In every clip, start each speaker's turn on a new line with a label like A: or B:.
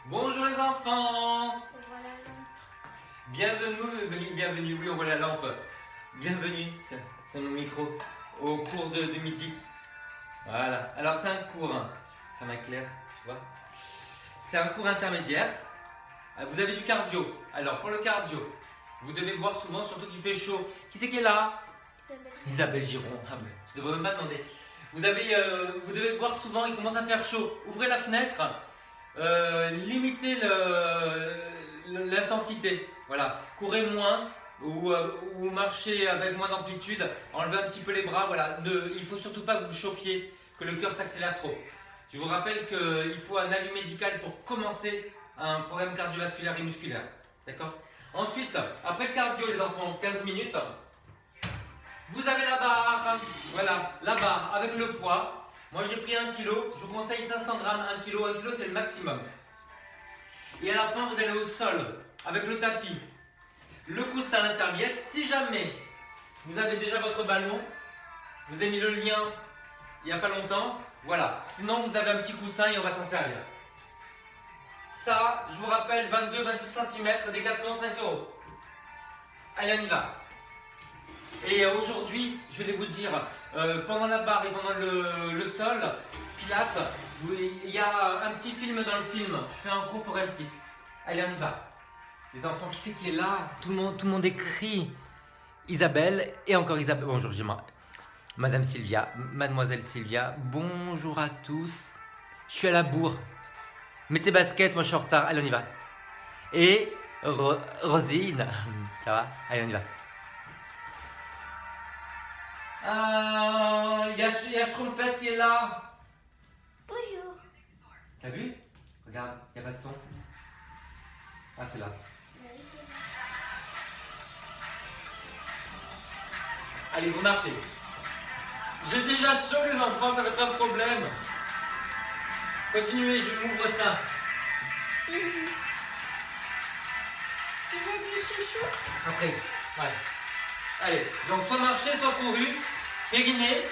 A: Bonjour les enfants.
B: Voilà.
A: Bienvenue, oui, on voit la lampe. Bienvenue, c'est mon micro, au cours de midi. Voilà, alors c'est un cours, hein. Ça m'éclaire, tu vois. C'est un cours intermédiaire. Vous avez du cardio. Alors pour le cardio, vous devez boire souvent, surtout qu'il fait chaud. Qui c'est qui est là? Isabelle Giron. Ah ben, je devrais même pas demander. Vous devez boire souvent, il commence à faire chaud. Ouvrez la fenêtre, limitez l'intensité. Voilà, courez moins ou marchez avec moins d'amplitude. Enlevez un petit peu les bras. Voilà, il faut surtout pas que vous chauffiez, que le cœur s'accélère trop. Je vous rappelle qu'il faut un avis médical pour commencer un programme cardiovasculaire et musculaire. D'accord? Ensuite, après le cardio, les enfants, 15 minutes. Vous avez la barre, voilà, la barre avec le poids. Moi j'ai pris 1 kg, je vous conseille 500 grammes, 1 kg, 1 kg c'est le maximum. Et à la fin vous allez au sol avec le tapis, le coussin, la serviette. Si jamais vous avez déjà votre ballon, vous avez mis le lien il n'y a pas longtemps, voilà. Sinon vous avez un petit coussin et on va s'en servir. Ça, je vous rappelle, 22-26 cm, Décathlon, 5 €. Allez, on y va. Et aujourd'hui, je vais vous dire, pendant la barre et pendant le sol, Pilates, il y a un petit film dans le film. Je fais un cours pour M6. Allez, on y va. Les enfants, qui c'est qui est là? Tout le monde écrit. Isabelle, et encore Isabelle. Bonjour, Madame Sylvia, Mademoiselle Sylvia. Bonjour à tous. Je suis à la bourre. Mets tes baskets, moi je suis en retard. Allez, on y va. Et Rosine, ça va? Allez, on y va. Il y a Schtroumpfette qui est là.
B: Bonjour.
A: T'as vu? Regarde, il n'y a pas de son. Ah, c'est là. Allez, vous marchez. J'ai déjà chaud, les enfants, ça va être un problème. Continuez, je m'ouvre ça.
B: Tu veux des chouchous?
A: Après, ouais. Allez, donc soit marcher, soit couru. Périnée,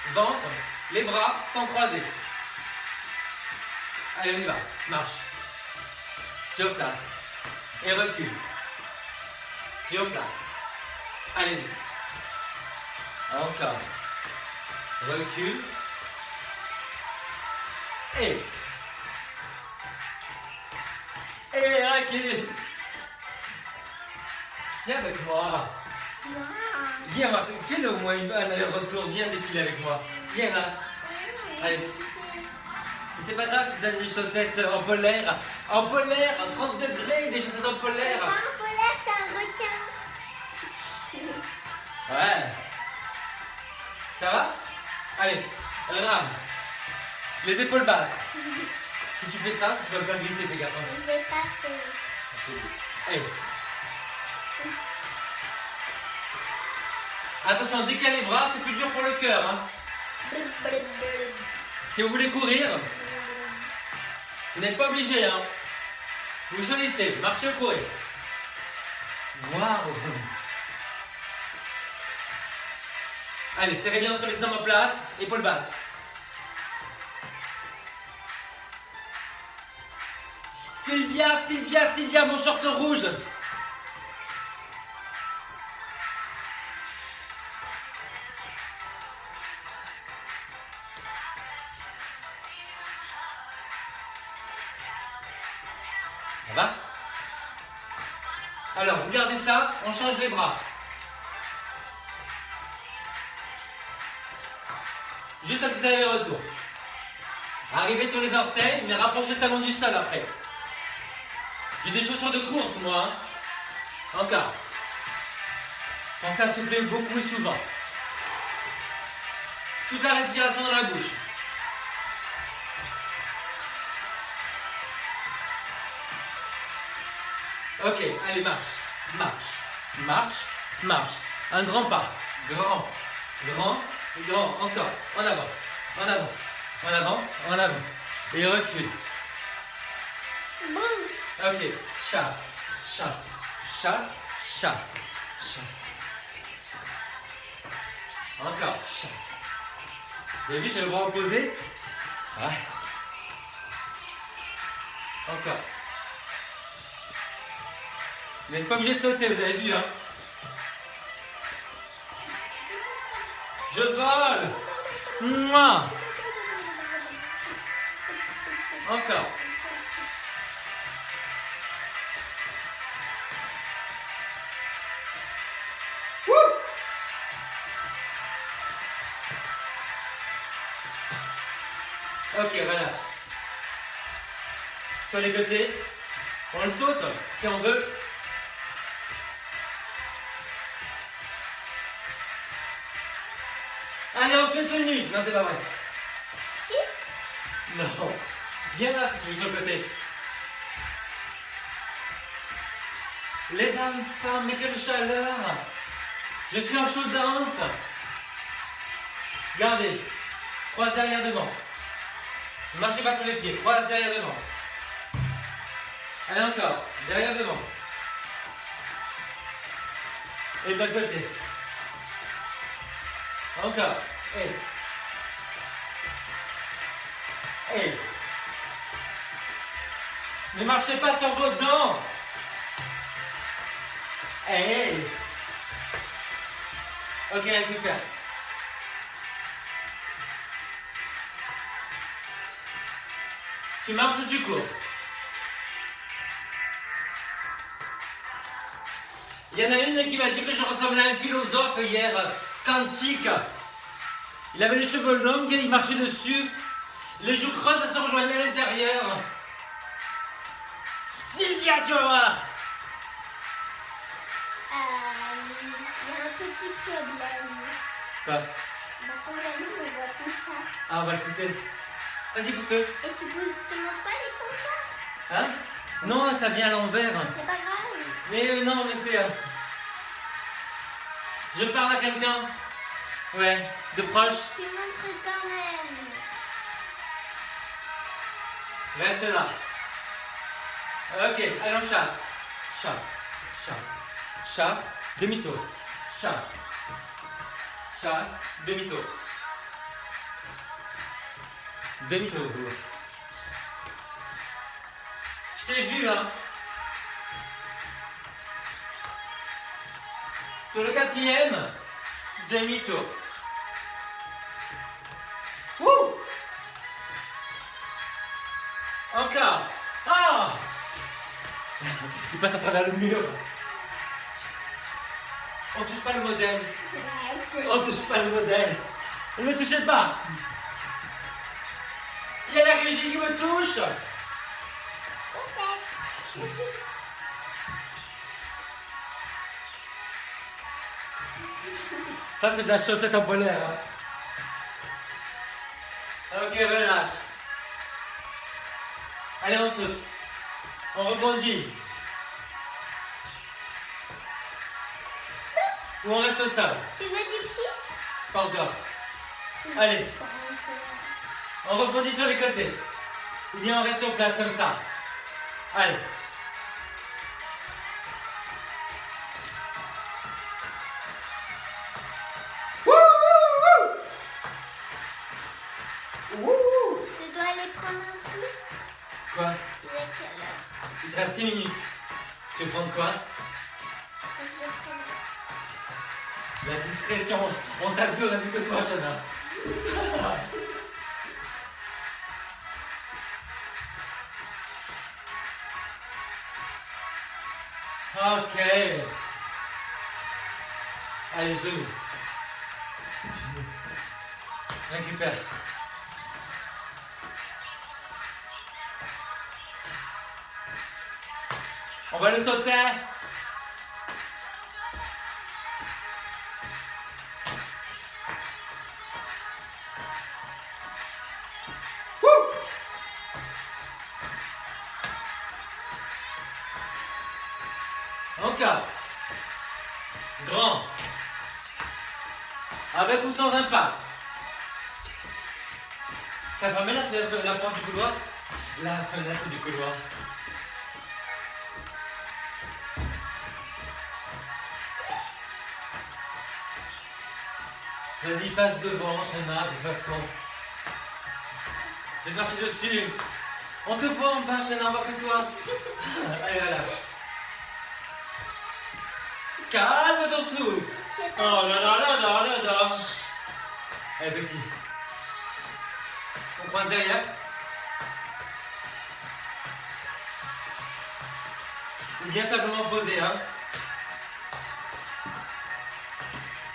A: ventre, les bras sans croiser. Allez, on y va. Marche. Sur place. Et recule. Sur place. Allez. Encore. Recule. Et recule. Viens avec moi. Viens marcher. Fais-le au moins un aller-retour. Viens défiler avec moi. Viens là. Allez. C'est pas grave si vous avez des chaussettes en polaire. En polaire, à 30 degrés, des chaussettes en polaire.
B: En polaire, c'est un requin.
A: Ouais. Ça va? Allez, rame. Les épaules basses. Si tu fais ça, tu vas me faire glisser, ces garçons.
B: Je vais pas faire.
A: Allez. Attention, dès qu'il y a les bras, c'est plus dur pour le cœur. Hein. Si vous voulez courir, vous n'êtes pas obligé. Hein. Vous choisissez, marchez ou courir. Waouh. Allez, serrez bien entre les omoplates, épaules basses. Sylvia, mon short rouge. Ça va? Alors, vous gardez ça, on change les bras. Juste un petit aller-retour. Arrivez sur les orteils, mais rapprochez le talon du sol après. J'ai des chaussures de course, moi. Hein. Encore. Pensez à souffler beaucoup et souvent. Toute la respiration dans la bouche. Ok, allez, marche. Un grand pas. Grand. Encore. En avant. Et recule.
B: Boum.
A: Ok, chasse. Encore, chasse. Vous avez vu, j'ai le bras opposé? Ouais. Encore, Vous n'êtes pas obligé de sauter, vous avez vu, hein. Je vole. Mouah. Encore. Wouh. Ok, voilà. Sur les côtés, on le saute si on veut. Allez, on se met tout nu. Non, c'est pas vrai. Non. Viens là, si tu veux sur le côté. Les âmes femmes, mais quelle chaleur. Je suis en chaude danse. Regardez. Croise derrière devant. Ne marchez pas sur les pieds. Croise derrière devant. Allez encore. Derrière devant. Et de l'autre côté. Encore. Hey. Hey. Ne marchez pas sur vos dents. Hey. Ok, super. Tu marches ou tu cours? Il y en a une qui m'a dit que je ressemblais à un philosophe hier, quantique. Il avait les cheveux longs, il marchait dessus. Les joues creuses se rejoignaient à l'intérieur. Sylvia, tu vas voir.
B: Il y a un petit problème.
A: Quoi?
B: Bah, quand la lune, on voit tout ça.
A: Ah, on va le pousser. Vas-y, pousse-le.
B: Et tu montres pas les comme ça?
A: Hein? Non, ça vient à l'envers.
B: C'est pas grave.
A: Mais non, mais c'est... Je parle à quelqu'un. Ouais, de proche.
B: Tu montres quand même.
A: Reste là. Ok, allez, on chasse. Chasse, chasse, chasse, demi-tour. Chasse, chasse, demi-tour. Demi-tour. Je t'ai vu, hein. Sur le quatrième, demi-tour. Wouh! Encore. Ah! Il passe à travers le mur. On touche pas le modèle. On touche pas le modèle. Ne le touchez pas. Il y a la régie qui me touche. Ça, c'est de la chaussette en polaire. Hein. Ok, relâche. Allez, on saute. On rebondit. Ou on reste au sol.
B: Tu veux du pied?
A: Pas encore. Allez. On rebondit sur les côtés. Ou bien on reste sur place comme ça. Allez.
B: Tu dois aller prendre un truc?
A: Quoi?
B: Il est quelle heure?
A: Il te reste 6 minutes. Tu veux prendre quoi?
B: Je vais prendre.
A: La discrétion. On t'a vu, on a vu que toi, Chana. Ok. Allez, genoux. Récupère. On va le sauter. Wouh! Encore. Grand. Avec ou sans impact. Ça permet la porte du couloir. La fenêtre du couloir. Vas-y, passe devant, Chana, de toute façon. Je vais marcher dessus. On te voit en bas, Chana, on voit que toi. Allez, voilà. Calme ton souffle. Oh là là là là là là. Allez, petit. On coince derrière. Ou bien simplement poser, hein.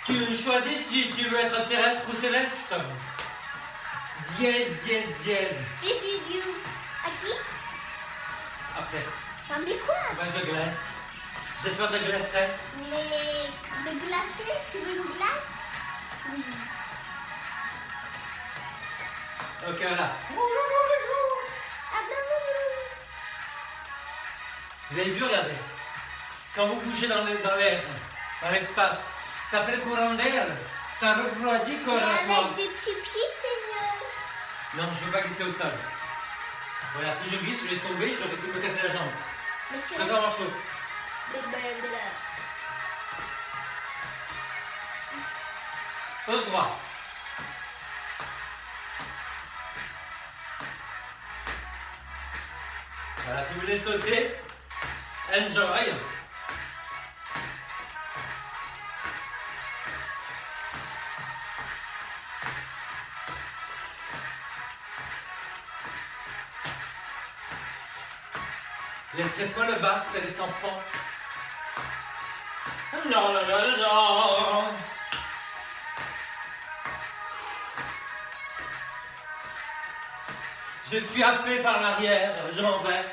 A: Tu choisis si tu veux être terrestre ou céleste. Dièse, dièse, dièse.
B: Review. À qui?
A: Après,
B: T'en dis quoi?
A: moi je glace. J'ai peur de glacer.
B: Mais de glacer? Tu veux une glace? Oui.
A: Ok, voilà.
B: Ah non.
A: Vous avez vu, regardez. Quand vous bougez dans l'air, dans l'espace, ça fait le courant d'air. Ça refroidit
B: Mais
A: correctement.
B: avec des petits pieds, Seigneur.
A: Non, je ne veux pas glisser au sol. Voilà, si je glisse, je vais tomber, je risque de me casser la jambe.
B: Mais tu
A: Je
B: as
A: vais faire un morceau. Pose droit. Voilà, si vous voulez sauter, enjoy. Laissez pas le bas, c'est les enfants. Non, non, non, non. Je suis happé par l'arrière, je m'en vais.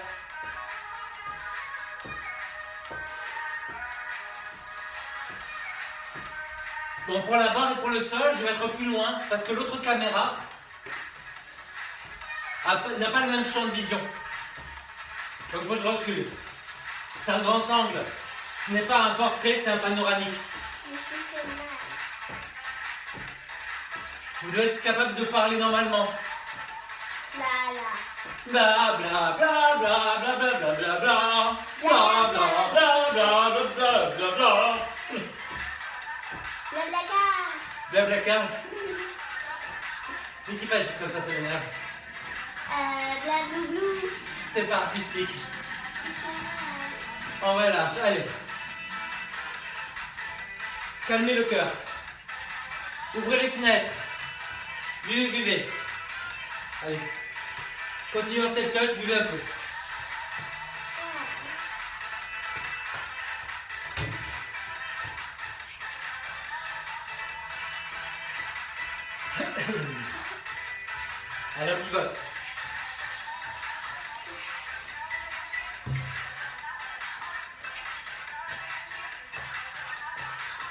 A: Bon, pour la barre et pour le sol, je vais être plus loin parce que l'autre caméra n'a pas le même champ de vision. Donc, il faut que je recule. C'est un grand angle. Ce n'est pas un portrait, c'est un panoramique. Vous devez être capable de parler normalement. Bla bla bla bla bla bla bla bla bla bla bla bla bla bla bla bla. Blablacar. C'est qui fait juste comme ça m'énerve.
B: Blabloublou.
A: C'est pas artistique. On relâche, allez. Calmez le cœur. Ouvrez les fenêtres. Buvez. Allez. Continuez en step touch, buvez un peu. Allez, on pivote.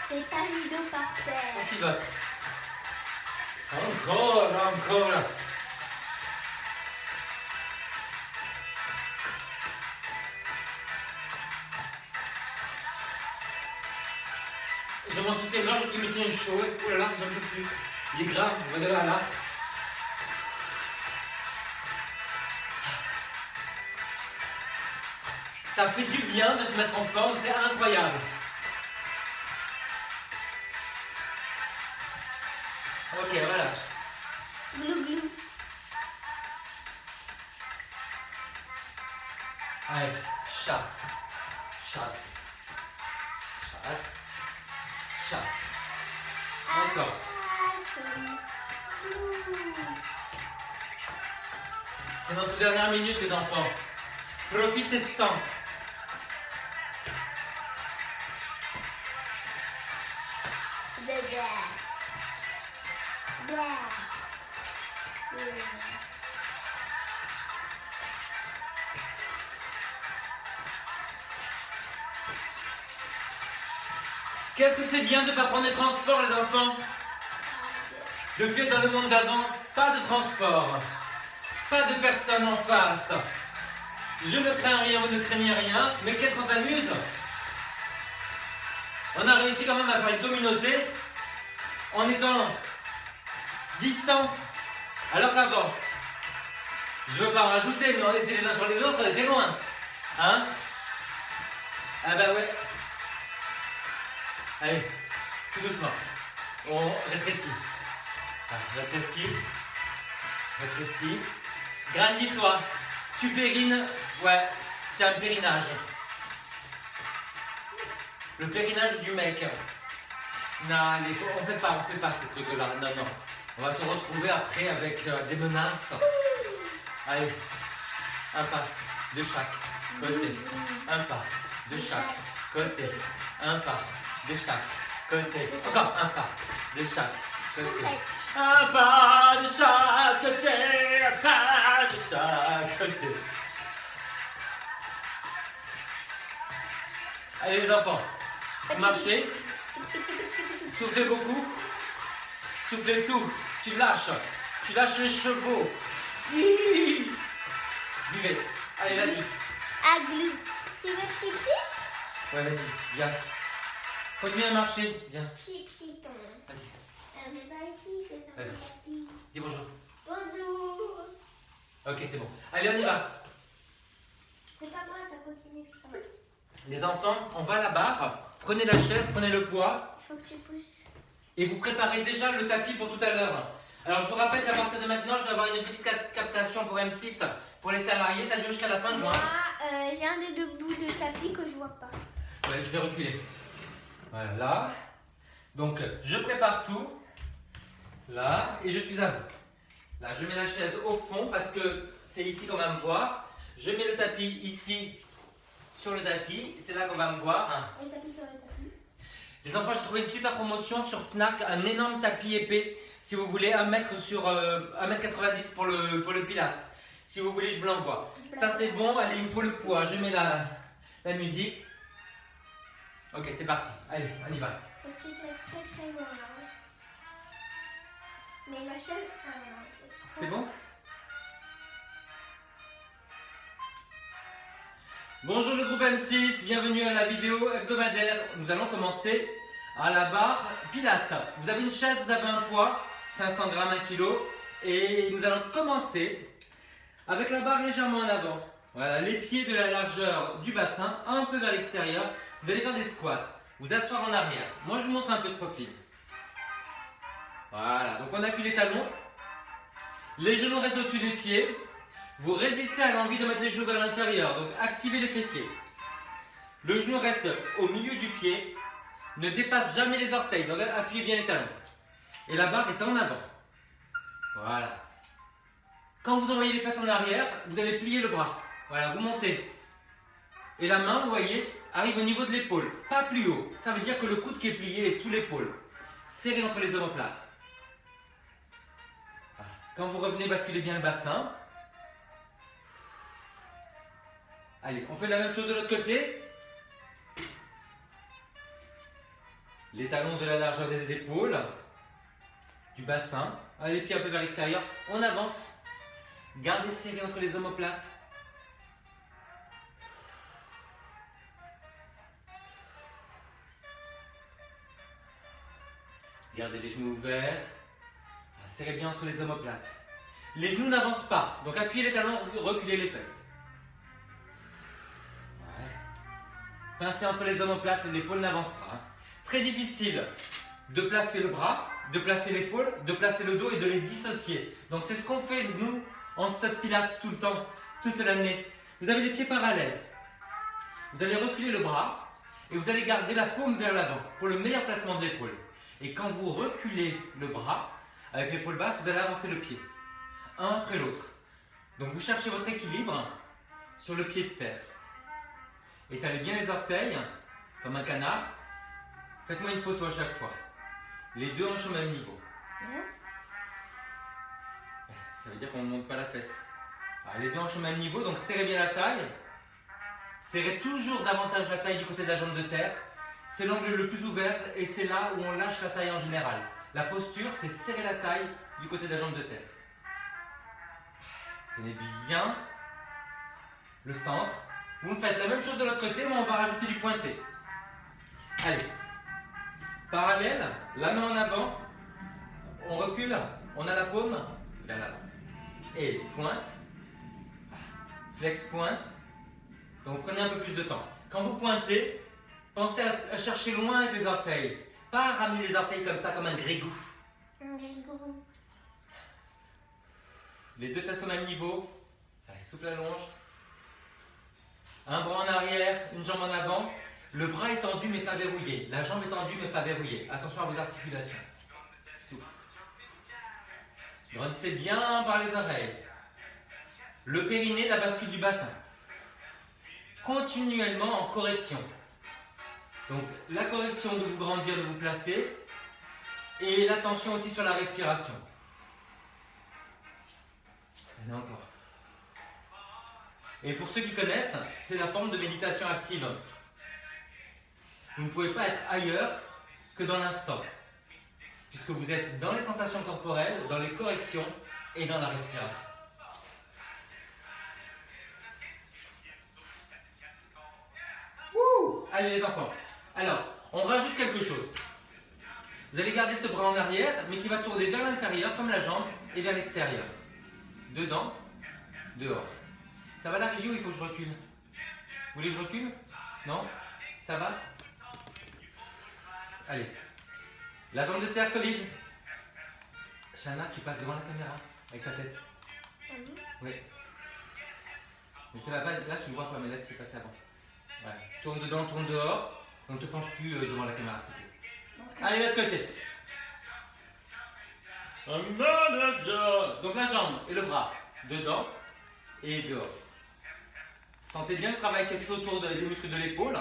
B: C'est pas une dos par terre.
A: On pivote. Encore. J'ai mon soutien-gorge qui me tient chaud. Oh là là, j'en peux plus. Il est grave, regardez là. Ça fait du bien de se mettre en forme, c'est incroyable. Ok, relâche.
B: Glou glou.
A: Allez, chasse. Encore. C'est notre dernière minute, les enfants. Profitez-en. Qu'est-ce que c'est bien de ne pas prendre les transports, les enfants? Depuis être dans le monde d'avant, pas de transport. Pas de personne en face. Je ne crains rien, vous ne craignez rien, mais qu'est-ce qu'on s'amuse? On a réussi quand même à faire une communauté en étant distants. Alors qu'avant, je ne veux pas en rajouter, mais on était les uns sur les autres, on était loin. Hein? Ah bah ouais. Allez, tout doucement. On rétrécit. Rétrécis. Grandis-toi. Tu pérines. Ouais, tu as un périnage. Le périnage du mec. Non, on fait pas ces trucs-là. Non, non. On va se retrouver après avec des menaces. Allez, un pas de chaque côté. Un pas de chaque côté. Un pas de chaque côté. Encore un pas de chaque côté. Un pas de chaque côté. Un pas de chaque côté. Allez les enfants, marchez. Soufflez beaucoup. Soufflez tout. Tu lâches les chevaux. Buvez. Allez, vas-y.
B: Aglou. Tu veux pipi?
A: Ouais, vas-y, viens. Continue à marcher, viens.
B: Pipi, ton.
A: Vas-y,
B: Mais pas ici, fais ça.
A: Vas-y. dis bonjour.
B: Bonjour.
A: Ok, c'est bon. Allez, on y va.
B: C'est pas moi, ça continue.
A: Les enfants, on va à la barre. Prenez la chaise, prenez le poids.
B: Il faut que tu pousses.
A: Et vous préparez déjà le tapis pour tout à l'heure. Alors, je vous rappelle qu'à partir de maintenant, je vais avoir une petite captation pour M6 pour les salariés. Ça dure jusqu'à la fin juin.
B: Moi, j'ai un des deux bouts de tapis que je vois pas.
A: Ouais, je vais reculer. Voilà, là. Donc, je prépare tout. Là, et je suis à vous. Là, je mets la chaise au fond parce que c'est ici qu'on va me voir. Je mets le tapis ici sur le tapis. C'est là qu'on va me voir.
B: Le tapis sur le tapis.
A: Les enfants, j'ai trouvé une super promotion sur Fnac. Un énorme tapis épais. Si vous voulez, 1 mètre sur 1,90 m pour le pilate. Si vous voulez, je vous l'envoie. Ça, c'est bon. Allez, il me faut le poids. Je mets la musique. Ok, c'est parti. Allez, on y va.
B: Faut que tu sois très très loin. Mais la chaîne. Ah non,
A: C'est bon? Bonjour le groupe M6, bienvenue à la vidéo hebdomadaire. Nous allons commencer à la barre Pilate. Vous avez une chaise, vous avez un poids, 500 grammes, 1 kg. Et nous allons commencer avec la barre légèrement en avant. Voilà, les pieds de la largeur du bassin, un peu vers l'extérieur. Vous allez faire des squats, vous asseoir en arrière. Moi je vous montre un peu de profil. Voilà, donc on appuie les talons. Les genoux restent au-dessus des pieds. Vous résistez à l'envie de mettre les genoux vers l'intérieur, donc activez les fessiers. Le genou reste au milieu du pied, ne dépasse jamais les orteils, donc appuyez bien les talons. Et la barre est en avant. Voilà. Quand vous envoyez les fesses en arrière, vous allez plier le bras. Voilà, vous montez. Et la main, vous voyez, arrive au niveau de l'épaule, pas plus haut. Ça veut dire que le coude qui est plié est sous l'épaule. Serré entre les omoplates. Voilà. Quand vous revenez, basculez bien le bassin. Allez, on fait la même chose de l'autre côté. Les talons de la largeur des épaules, du bassin. Allez, les pieds un peu vers l'extérieur. On avance. Gardez serré entre les omoplates. Gardez les genoux ouverts. Serrez bien entre les omoplates. Les genoux n'avancent pas. Donc appuyez les talons, reculez les fesses. Pincez entre les omoplates, l'épaule n'avance pas. Très difficile de placer le bras, de placer l'épaule, de placer le dos et de les dissocier. Donc c'est ce qu'on fait nous en stop pilate tout le temps, toute l'année. Vous avez les pieds parallèles. Vous allez reculer le bras et vous allez garder la paume vers l'avant pour le meilleur placement de l'épaule. Et quand vous reculez le bras avec l'épaule basse, vous allez avancer le pied, un après l'autre. Donc vous cherchez votre équilibre sur le pied de terre. Étalez bien les orteils, comme un canard. Faites-moi une photo à chaque fois. Les deux hanches au même niveau. Ça veut dire qu'on ne monte pas la fesse. Alors, les deux hanches au même niveau, donc serrez bien la taille. Serrez toujours davantage la taille du côté de la jambe de terre. C'est l'angle le plus ouvert et c'est là où on lâche la taille en général. La posture, c'est serrer la taille du côté de la jambe de terre. Tenez bien le centre. Vous me faites la même chose de l'autre côté, mais on va rajouter du pointé. Allez. Parallèle, la main en avant. On recule, on a la paume vers l'avant. Et pointe. Flex pointe. Donc prenez un peu plus de temps. Quand vous pointez, pensez à chercher loin avec les orteils. Pas à ramener les orteils comme ça, comme un grégou.
B: Un grégou.
A: Les deux fesses au même niveau. Allez, souffle à longe. Un bras en arrière, une jambe en avant. Le bras est tendu mais pas verrouillé. La jambe est tendue mais pas verrouillée. Attention à vos articulations. Souffle. Grandissez bien par les oreilles. Le périnée, la bascule du bassin. Continuellement en correction. Donc la correction de vous grandir, de vous placer. Et l'attention aussi sur la respiration. Allez, encore. Et pour ceux qui connaissent, c'est la forme de méditation active. Vous ne pouvez pas être ailleurs que dans l'instant, puisque vous êtes dans les sensations corporelles, dans les corrections et dans la respiration. Wouh! Allez les enfants. Alors, on rajoute quelque chose. Vous allez garder ce bras en arrière, mais qui va tourner vers l'intérieur, comme la jambe, et vers l'extérieur. Dedans, dehors. Ça va la régie ou il faut que je recule? Vous voulez que je recule? Non? Ça va? Allez. La jambe de terre solide. Shana, tu passes devant la caméra, avec ta tête. Oui. Mais c'est là-bas, là tu ne vois pas, mais là tu es passé avant. Ouais. Tourne dedans, tourne dehors. On ne te penche plus devant la caméra, s'il te plaît. Allez, l'autre côté. Donc la jambe et le bras, dedans et dehors. Sentez bien le travail qui est tout autour des muscles de l'épaule.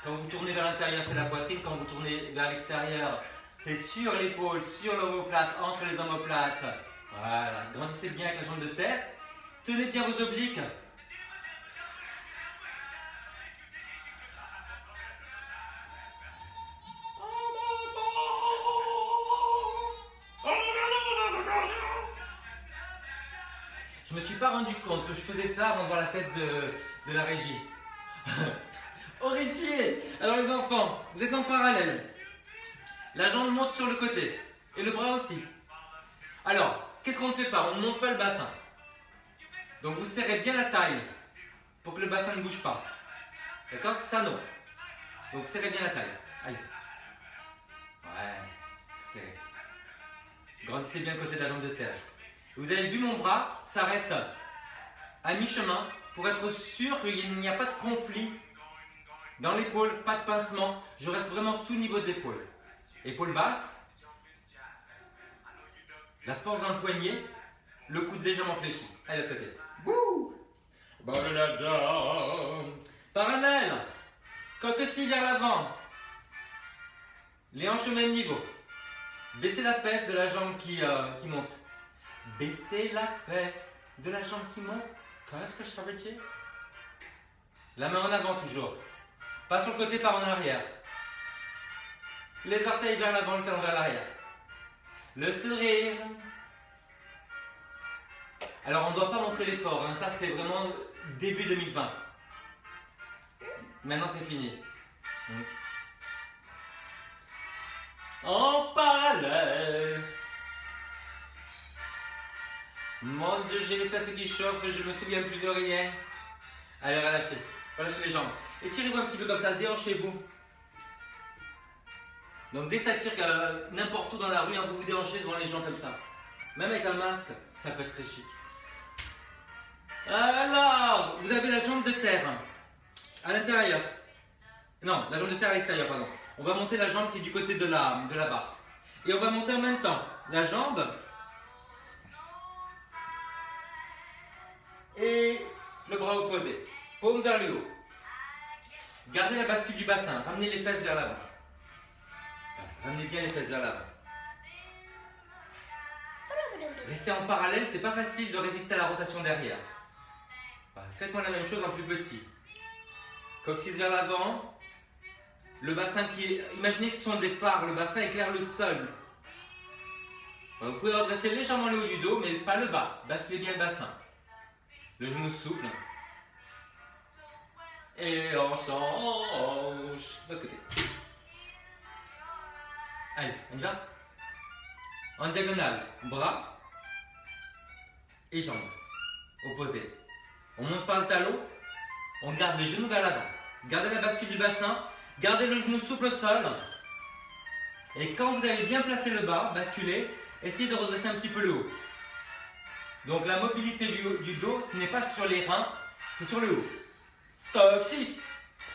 A: Quand vous tournez vers l'intérieur, c'est la poitrine. Quand vous tournez vers l'extérieur, c'est sur l'épaule, sur l'omoplate, entre les omoplates. Voilà. Grandissez bien avec la jambe de terre. Tenez bien vos obliques. Je ne me suis pas rendu compte que je faisais ça avant de voir la tête de la régie. Horrifié! Alors les enfants, vous êtes en parallèle. La jambe monte sur le côté. Et le bras aussi. Alors, qu'est-ce qu'on ne fait pas? On ne monte pas le bassin. Donc vous serrez bien la taille pour que le bassin ne bouge pas. D'accord? Ça non. Donc serrez bien la taille. Allez. Ouais, serrez. Grandissez bien le côté de la jambe de terre. Vous avez vu, mon bras s'arrête à mi-chemin pour être sûr qu'il n'y a pas de conflit dans l'épaule, pas de pincement. Je reste vraiment sous le niveau de l'épaule. Épaule basse, la force dans le poignet, le coude légèrement fléchi. Allez, de l'autre côté. Wouh! Parallèle. Côte-ci vers l'avant. Les hanches au même niveau. Baissez la fesse de la jambe qui monte. Baissez la fesse de la jambe qui monte. Qu'est-ce que ça veut dire? La main en avant toujours. Pas sur le côté, pas en arrière. Les orteils vers l'avant, le talon vers l'arrière. Le sourire. Alors on ne doit pas montrer l'effort, hein. Ça c'est vraiment début 2020. Maintenant c'est fini. En parallèle. Mon Dieu, j'ai les fesses qui chauffent, je me souviens plus de rien. Allez, relâchez. Relâchez les jambes. Étirez-vous un petit peu comme ça, déhanchez-vous. Donc dès que ça tire n'importe où dans la rue, hein, vous vous déhanchez devant les gens comme ça. Même avec un masque, ça peut être très chic. Alors, vous avez la jambe de terre à l'intérieur. Non, la jambe de terre à l'extérieur, pardon. On va monter la jambe qui est du côté de la barre. Et on va monter en même temps la jambe et le bras opposé. Paume vers le haut. Gardez la bascule du bassin. Ramenez les fesses vers l'avant. Ramenez bien les fesses vers l'avant. Restez en parallèle, c'est pas facile de résister à la rotation derrière. Faites-moi la même chose en plus petit. Coccyx vers l'avant. Le bassin qui est... Imaginez que ce sont des phares, le bassin éclaire le sol. Vous pouvez redresser légèrement le haut du dos, mais pas le bas. Basculez bien le bassin. Le genou souple. Et on change. De l'autre côté. Allez, on y va. En diagonale, bras et jambes. Opposés. On monte par le talon. On garde les genoux vers l'avant. Gardez la bascule du bassin. Gardez le genou souple au sol. Et quand vous avez bien placé le bas, basculez, essayez de redresser un petit peu le haut. Donc la mobilité du dos, ce n'est pas sur les reins, c'est sur le haut. Coccyx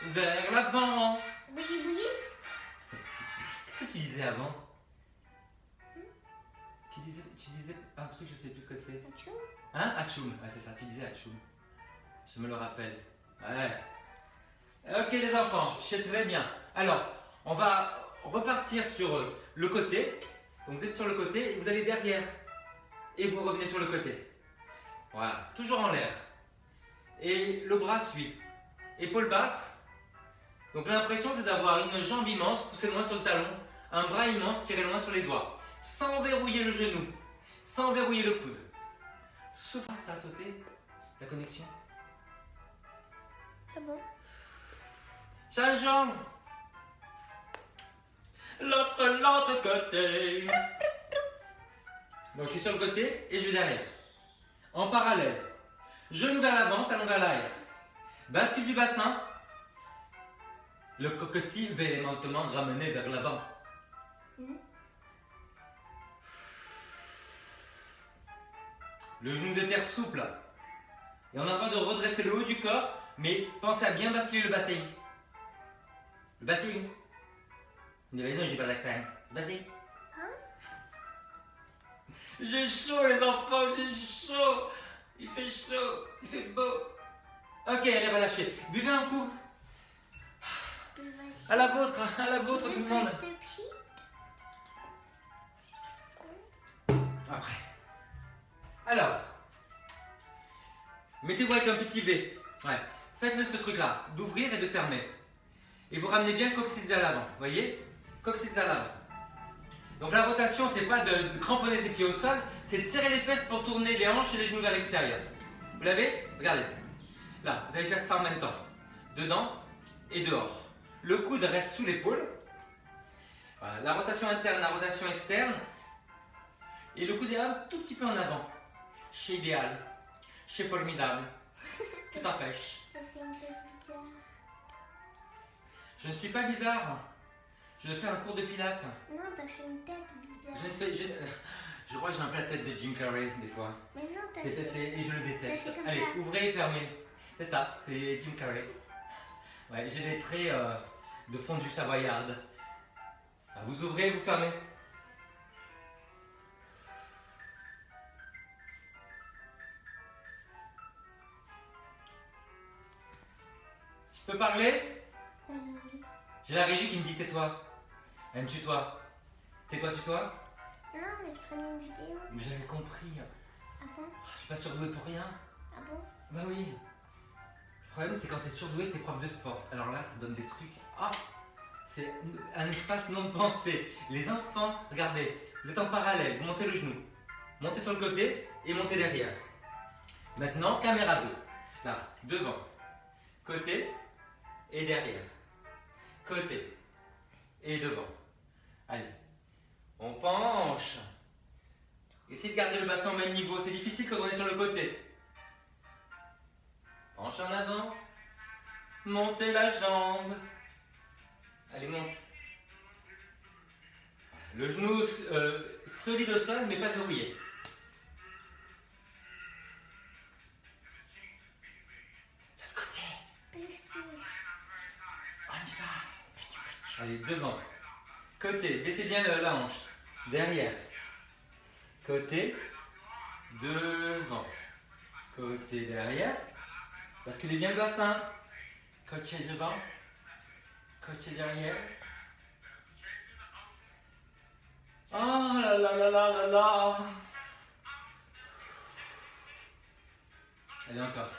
A: vers l'avant.
B: Bouilli, bouilli.
A: Qu'est-ce que tu disais avant? Tu disais un truc, je sais plus ce que c'est.
B: Atchoum.
A: Hein? Atchoum, ouais, c'est ça, tu disais Atchoum. Je me le rappelle. Ouais. Ok les enfants, je sais très bien. Alors, on va repartir sur le côté. Donc vous êtes sur le côté et vous allez derrière. Et vous revenez sur le côté. Voilà, toujours en l'air. Et le bras suit. Épaule basse. Donc l'impression c'est d'avoir une jambe immense poussée loin sur le talon, un bras immense tiré loin sur les doigts, sans verrouiller le genou, sans verrouiller le coude. Sauf que ça a sauté, la connexion.
B: Ah bon?
A: Chaque jambe. L'autre côté. Donc je suis sur le côté et je vais derrière. En parallèle. Genou vers l'avant, talon vers l'arrière. Bascule du bassin. Le coccyx va lentement ramener vers l'avant. Le genou de terre souple. Et on a le droit de redresser le haut du corps, mais pensez à bien basculer le bassin. Le bassin. Non, j'ai pas d'accent. Le bassin. J'ai chaud les enfants, j'ai chaud. Il fait chaud, il fait beau. Ok, allez, relâchez. Buvez un coup. À la vôtre tout le monde. Après. Alors, mettez-vous avec un petit V. Ouais. Faites-le ce truc-là, d'ouvrir et de fermer. Et vous ramenez bien le coccyx vers l'avant. Vous voyez? Coccyx vers l'avant. Donc la rotation, c'est pas de cramponner ses pieds au sol, c'est de serrer les fesses pour tourner les hanches et les genoux vers l'extérieur. Vous l'avez? Regardez. Là, vous allez faire ça en même temps. Dedans et dehors. Le coude reste sous l'épaule. Voilà, la rotation interne, la rotation externe. Et le coude est un tout petit peu en avant. Chez idéal. Chez formidable. Tout à fait.
B: Ça fait une tête bizarre.
A: Je ne suis pas bizarre. Je fais un cours de pilates.
B: Non, t'as fait une tête bizarre.
A: Je crois que j'ai un peu la tête de Jim Carrey des fois.
B: Mais non, t'as
A: Et je le déteste.
B: t'as fait comme
A: Allez,
B: ça.
A: ouvrez et fermez. C'est ça, c'est Jim Carrey. Ouais, j'ai des traits de fondu savoyarde. Vous ouvrez et vous fermez. Je peux parler? J'ai la régie qui me dit tais-toi. Elle me tutoie. Tais-toi, tutoie.
B: Non, mais je prenais une vidéo.
A: Mais j'avais compris.
B: Ah bon?
A: Je suis pas surdoué pour rien.
B: Ah bon?
A: Bah oui. Le problème, c'est quand t'es surdoué que t'es prof de sport. Alors là, ça donne des trucs. Ah! C'est un espace non pensé. Les enfants, regardez, vous êtes en parallèle, vous montez le genou. Montez sur le côté et montez derrière. Maintenant, caméra 2. Là, devant. Côté et derrière. Côté et devant. Allez. On penche. Essayez de garder le bassin au même niveau. C'est difficile quand on est sur le côté. Penche en avant. Montez la jambe. Allez, monte. Le genou solide au sol, mais pas verrouillé. De l'autre côté. On y va. Allez, devant. Côté. Baissez bien la hanche. Derrière. Côté. Devant. Côté derrière. Basculez bien le bassin. Côté devant. Côté derrière. Oh là là là là là là. Allez, encore.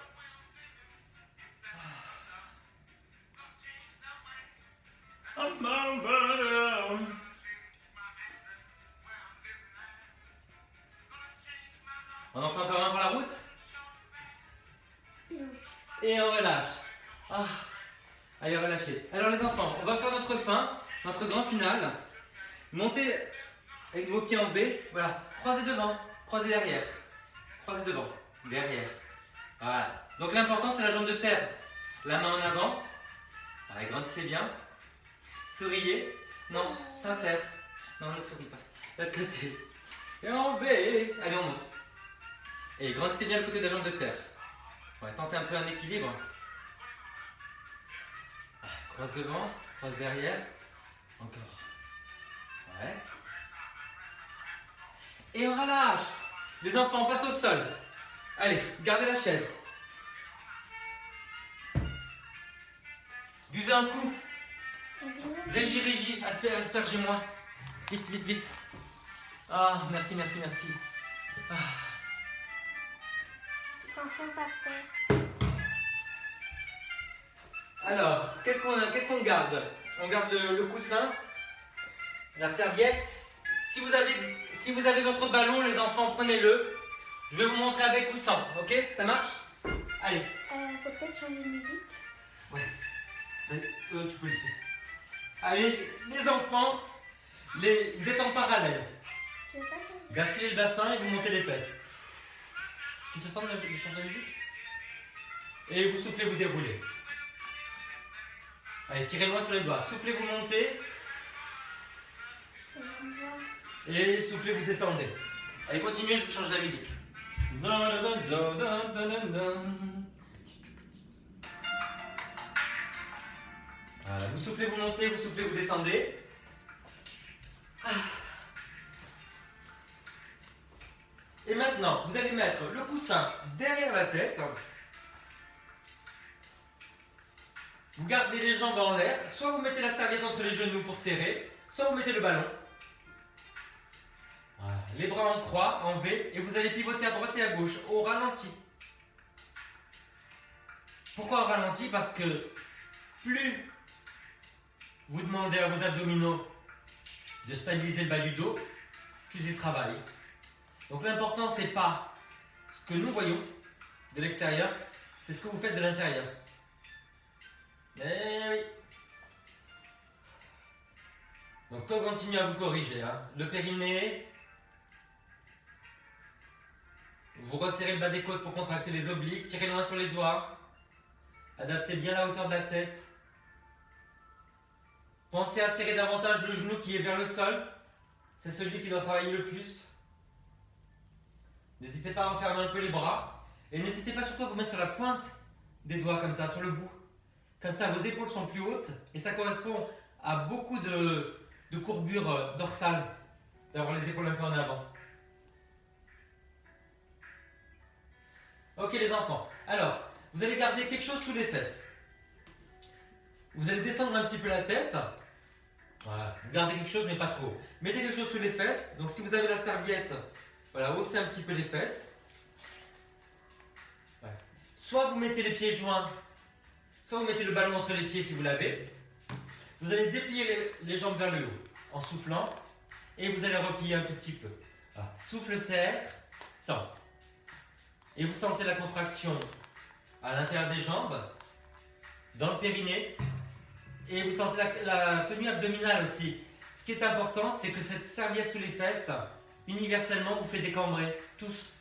A: On en fait encore un pour la route. Et on relâche. Ah. Allez, relâchez. Alors les enfants, on va faire notre fin, notre grand final. Montez avec vos pieds en V. Voilà. Croisez devant, croisez derrière. Croisez devant, derrière. Voilà. Donc l'important c'est la jambe de terre. La main en avant. Allez, grandissez bien. Souriez. Non, sincère. Non, ne souris pas. L'autre côté. Et en V. Allez, on monte. Et grandissez bien le côté de la jambe de terre. On va tenter un peu un équilibre. Croise devant, croise derrière. Encore. Ouais. Et on relâche. Les enfants, on passe au sol. Allez, gardez la chaise. Buvez un coup. Régie, régie, aspergez-moi. Vite, vite, vite. Ah, merci, merci, merci. Ah.
B: Attention, pasteur.
A: Alors, qu'est-ce qu'on garde? On garde le coussin, la serviette. Si vous avez votre ballon, les enfants, prenez-le. Je vais vous montrer avec ou sans, ok? Ça marche? Allez.
B: Faut peut-être changer de musique.
A: Ouais. Tu peux laisser. Allez, les enfants, vous êtes en parallèle.
B: Tu veux pas changer?
A: Basculez le bassin et vous montez les fesses. Tu te sens de changer la musique? Et vous soufflez, vous déroulez. Allez, tirez loin sur les doigts. Soufflez, vous montez. Et soufflez, vous descendez. Allez, continuez, je change la musique. Voilà, vous soufflez, vous montez, vous soufflez, vous descendez. Et maintenant, vous allez mettre le coussin derrière la tête. Vous gardez les jambes en l'air. Soit vous mettez la serviette entre les genoux pour serrer, soit vous mettez le ballon. Voilà. Les bras en croix, en V, et vous allez pivoter à droite et à gauche, au ralenti. Pourquoi au ralenti? Parce que plus vous demandez à vos abdominaux de stabiliser le bas du dos, plus ils travaillent. Donc l'important, c'est pas ce que nous voyons de l'extérieur, c'est ce que vous faites de l'intérieur. Eh oui. Donc on continue à vous corriger. Hein. Le périnée. Vous resserrez le bas des côtes pour contracter les obliques. Tirez loin sur les doigts. Adaptez bien la hauteur de la tête. Pensez à serrer davantage le genou qui est vers le sol. C'est celui qui doit travailler le plus. N'hésitez pas à refermer un peu les bras. Et n'hésitez pas surtout à vous mettre sur la pointe des doigts comme ça, sur le bout. Comme ça, vos épaules sont plus hautes. Et ça correspond à beaucoup de courbures dorsales. D'avoir les épaules un peu en avant. Ok les enfants. Alors, vous allez garder quelque chose sous les fesses. Vous allez descendre un petit peu la tête. Voilà. Vous gardez quelque chose mais pas trop. Mettez quelque chose sous les fesses. Donc si vous avez la serviette, voilà, haussez un petit peu les fesses. Ouais. Soit vous mettez les pieds joints, soit vous mettez le ballon entre les pieds si vous l'avez. Vous allez déplier les jambes vers le haut en soufflant. Et vous allez replier un tout petit peu. Voilà. Souffle, serre, sans. Et vous sentez la contraction à l'intérieur des jambes, dans le périnée. Et vous sentez la tenue abdominale aussi. Ce qui est important, c'est que cette serviette sous les fesses, universellement, vous fait décambrer, tous.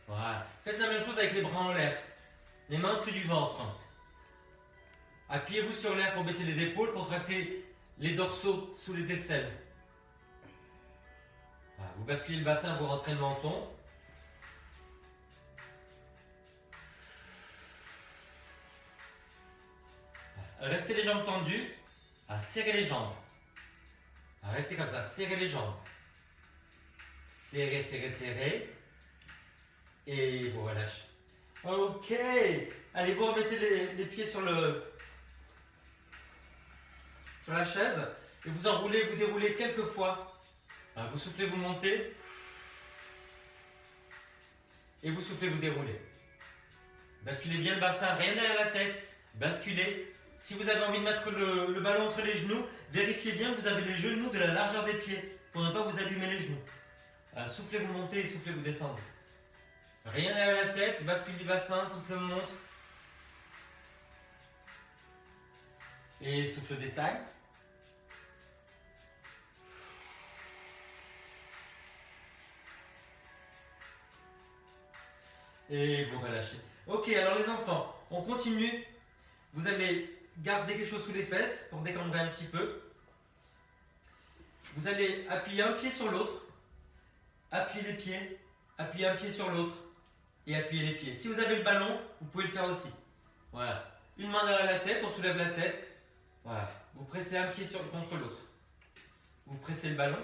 A: Voilà. Faites la même chose avec les bras en l'air. Les mains au-dessus du ventre. Appuyez-vous sur l'air pour baisser les épaules, contractez les dorsaux sous les aisselles. Voilà. Vous basculez le bassin, vous rentrez le menton. Restez les jambes tendues, serrez les jambes. Restez comme ça, serrez les jambes. Serrez, serrez, serrez. Et vous relâchez. Ok. Allez, vous remettez les pieds sur la chaise. Et vous enroulez, vous déroulez quelques fois. Vous soufflez, vous montez. Et vous soufflez, vous déroulez. Basculez bien le bassin, rien derrière la tête. Basculez. Si vous avez envie de mettre le ballon entre les genoux, vérifiez bien que vous avez les genoux de la largeur des pieds pour ne pas vous allumer les genoux. Soufflez, vous montez et soufflez, vous descendez. Rien derrière la tête, bascule du bassin, souffle, monte. Et souffle, descend. Et vous relâchez. Ok, alors les enfants, on continue. Vous allez garder quelque chose sous les fesses pour décambrer un petit peu. Vous allez appuyer un pied sur l'autre. Appuyez les pieds. Appuyez un pied sur l'autre. Et appuyez les pieds. Si vous avez le ballon, vous pouvez le faire aussi. Voilà. Une main derrière la tête, on soulève la tête. Voilà. Vous pressez un pied contre l'autre. Vous pressez le ballon.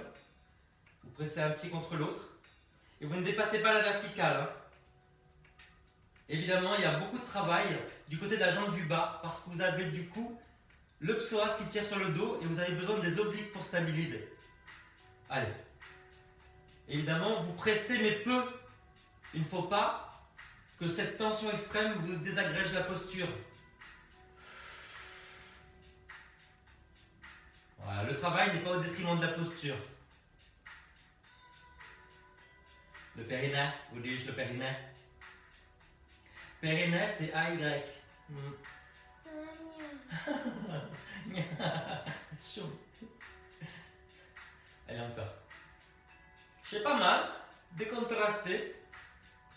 A: Vous pressez un pied contre l'autre. Et vous ne dépassez pas la verticale. Hein. Évidemment, il y a beaucoup de travail du côté de la jambe du bas parce que vous avez du coup le psoas qui tire sur le dos et vous avez besoin des obliques pour stabiliser. Allez. Évidemment, vous pressez mais peu. Il ne faut pas que cette tension extrême vous désagrège la posture. Voilà, le travail n'est pas au détriment de la posture. Le périnée, vous dis-je le périnée? Périnée, c'est AY. Chaud. Allez, encore. C'est pas mal, décontrasté.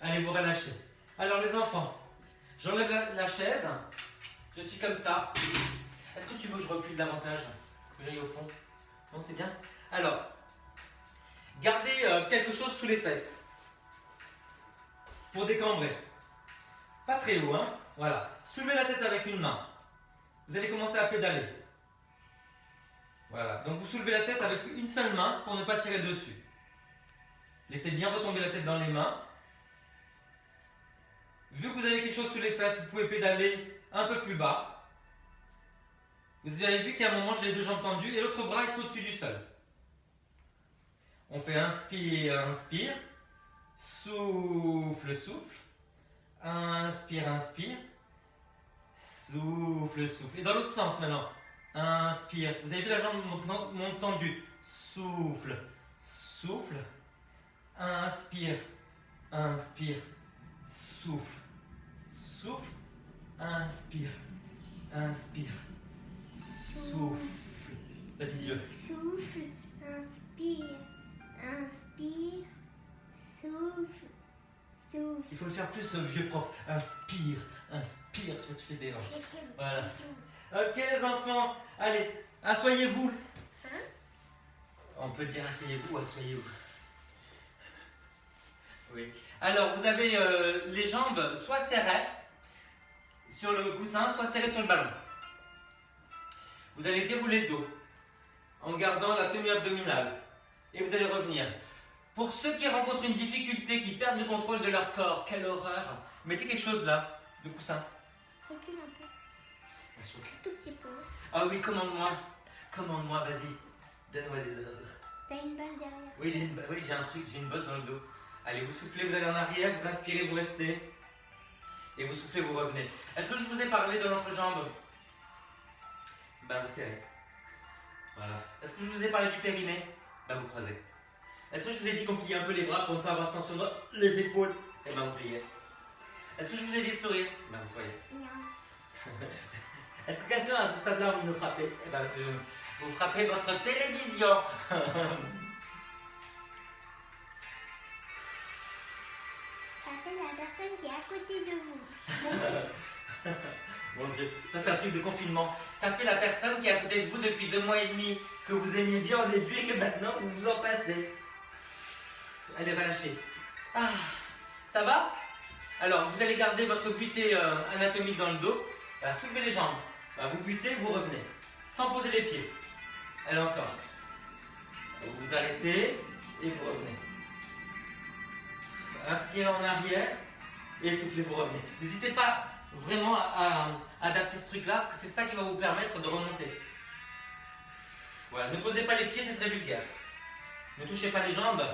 A: Allez, vous relâchez. Alors, les enfants, j'enlève la chaise. Je suis comme ça. Est-ce que tu veux que je recule davantage? Que j'aille au fond? Non, c'est bien. Alors, gardez quelque chose sous les fesses. Pour décambrer. Pas très haut, hein? Voilà. Soulevez la tête avec une main. Vous allez commencer à pédaler. Voilà. Donc vous soulevez la tête avec une seule main pour ne pas tirer dessus. Laissez bien retomber la tête dans les mains. Vu que vous avez quelque chose sous les fesses, vous pouvez pédaler un peu plus bas. Vous avez vu qu'à un moment, j'ai les deux jambes tendues et l'autre bras est au-dessus du sol. On fait inspire, inspire. Souffle, souffle. Inspire, inspire. Souffle, souffle. Et dans l'autre sens maintenant. Inspire. Vous avez vu la jambe monte tendue. Souffle, souffle. Inspire, inspire. Souffle, souffle. Inspire, inspire. Souffle. Vas-y, dis-le.
B: Souffle, inspire, inspire, souffle, souffle.
A: Il faut le faire plus, vieux prof. Inspire, inspire. Tu vois, tu fais des langues. Voilà. Ok, les enfants. Allez, asseyez-vous.
B: Hein?
A: On peut dire asseyez-vous ou asseyez-vous. Oui. Alors, vous avez les jambes soit serrées sur le coussin, soit serrées sur le ballon. Vous allez dérouler le dos en gardant la tenue abdominale. Et vous allez revenir. Pour ceux qui rencontrent une difficulté, qui perdent le contrôle de leur corps, quelle horreur! Mettez quelque chose là, le coussin.
B: Recule un peu.
A: Ok.
B: Tout petit peu.
A: Ah oui, commande-moi. Commande-moi, vas-y. Donne-moi des ordres.
B: T'as une balle derrière.
A: Oui, j'ai un truc, j'ai une bosse dans le dos. Allez, vous soufflez, vous allez en arrière, vous inspirez, vous restez. Et vous soufflez, vous revenez. Est-ce que je vous ai parlé de l'entrejambe? Ben, vous serrez. Voilà. Est-ce que je vous ai parlé du périnée? Ben, vous croisez. Est-ce que je vous ai dit qu'on pliait un peu les bras pour ne pas avoir tension dans les épaules? Eh ben, vous pliez. Est-ce que je vous ai dit de sourire? Ben, vous souriez.
B: Non.
A: Est-ce que quelqu'un à ce stade-là a envie de nous frapper? Eh ben, vous frappez votre télévision.
B: Ça fait la personne qui est à côté de vous.
A: Mon Dieu, ça c'est un truc de confinement. Tapez la personne qui est à côté de vous depuis 2 mois et demi, que vous aimiez bien au début et que maintenant vous vous en passez. Allez, relâchez. Ah, ça va? Alors, vous allez garder votre butée anatomique dans le dos. Voilà, soulevez les jambes. Voilà, vous butez, vous revenez. Sans poser les pieds. Allez, encore. Vous vous arrêtez et vous revenez. Inspirez en arrière et soufflez, vous revenez. N'hésitez pas vraiment à adapter ce truc-là, parce que c'est ça qui va vous permettre de remonter. Voilà, ne posez pas les pieds, c'est très vulgaire. Ne touchez pas les jambes,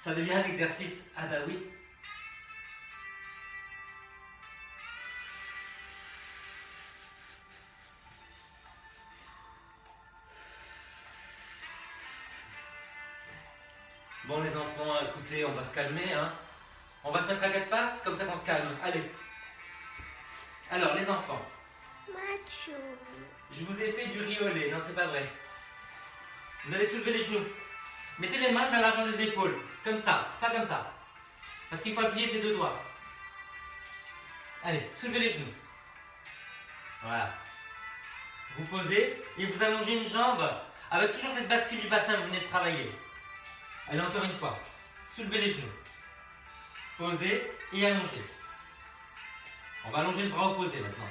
A: ça devient un exercice. Ah bah oui. Bon les enfants, écoutez, on va se calmer, hein. On va se mettre à 4 pattes, c'est comme ça qu'on se calme. Allez. Alors les enfants.
B: Macho.
A: Je vous ai fait du riz au lait, non c'est pas vrai. Vous allez soulever les genoux. Mettez les mains à la largeur des épaules, comme ça, pas comme ça. Parce qu'il faut appuyer ses 2 doigts. Allez, soulevez les genoux. Voilà. Vous posez et vous allongez une jambe avec toujours cette bascule du bassin que vous venez de travailler. Allez, encore une fois. Soulevez les genoux. Posez et allongez. On va allonger le bras opposé maintenant.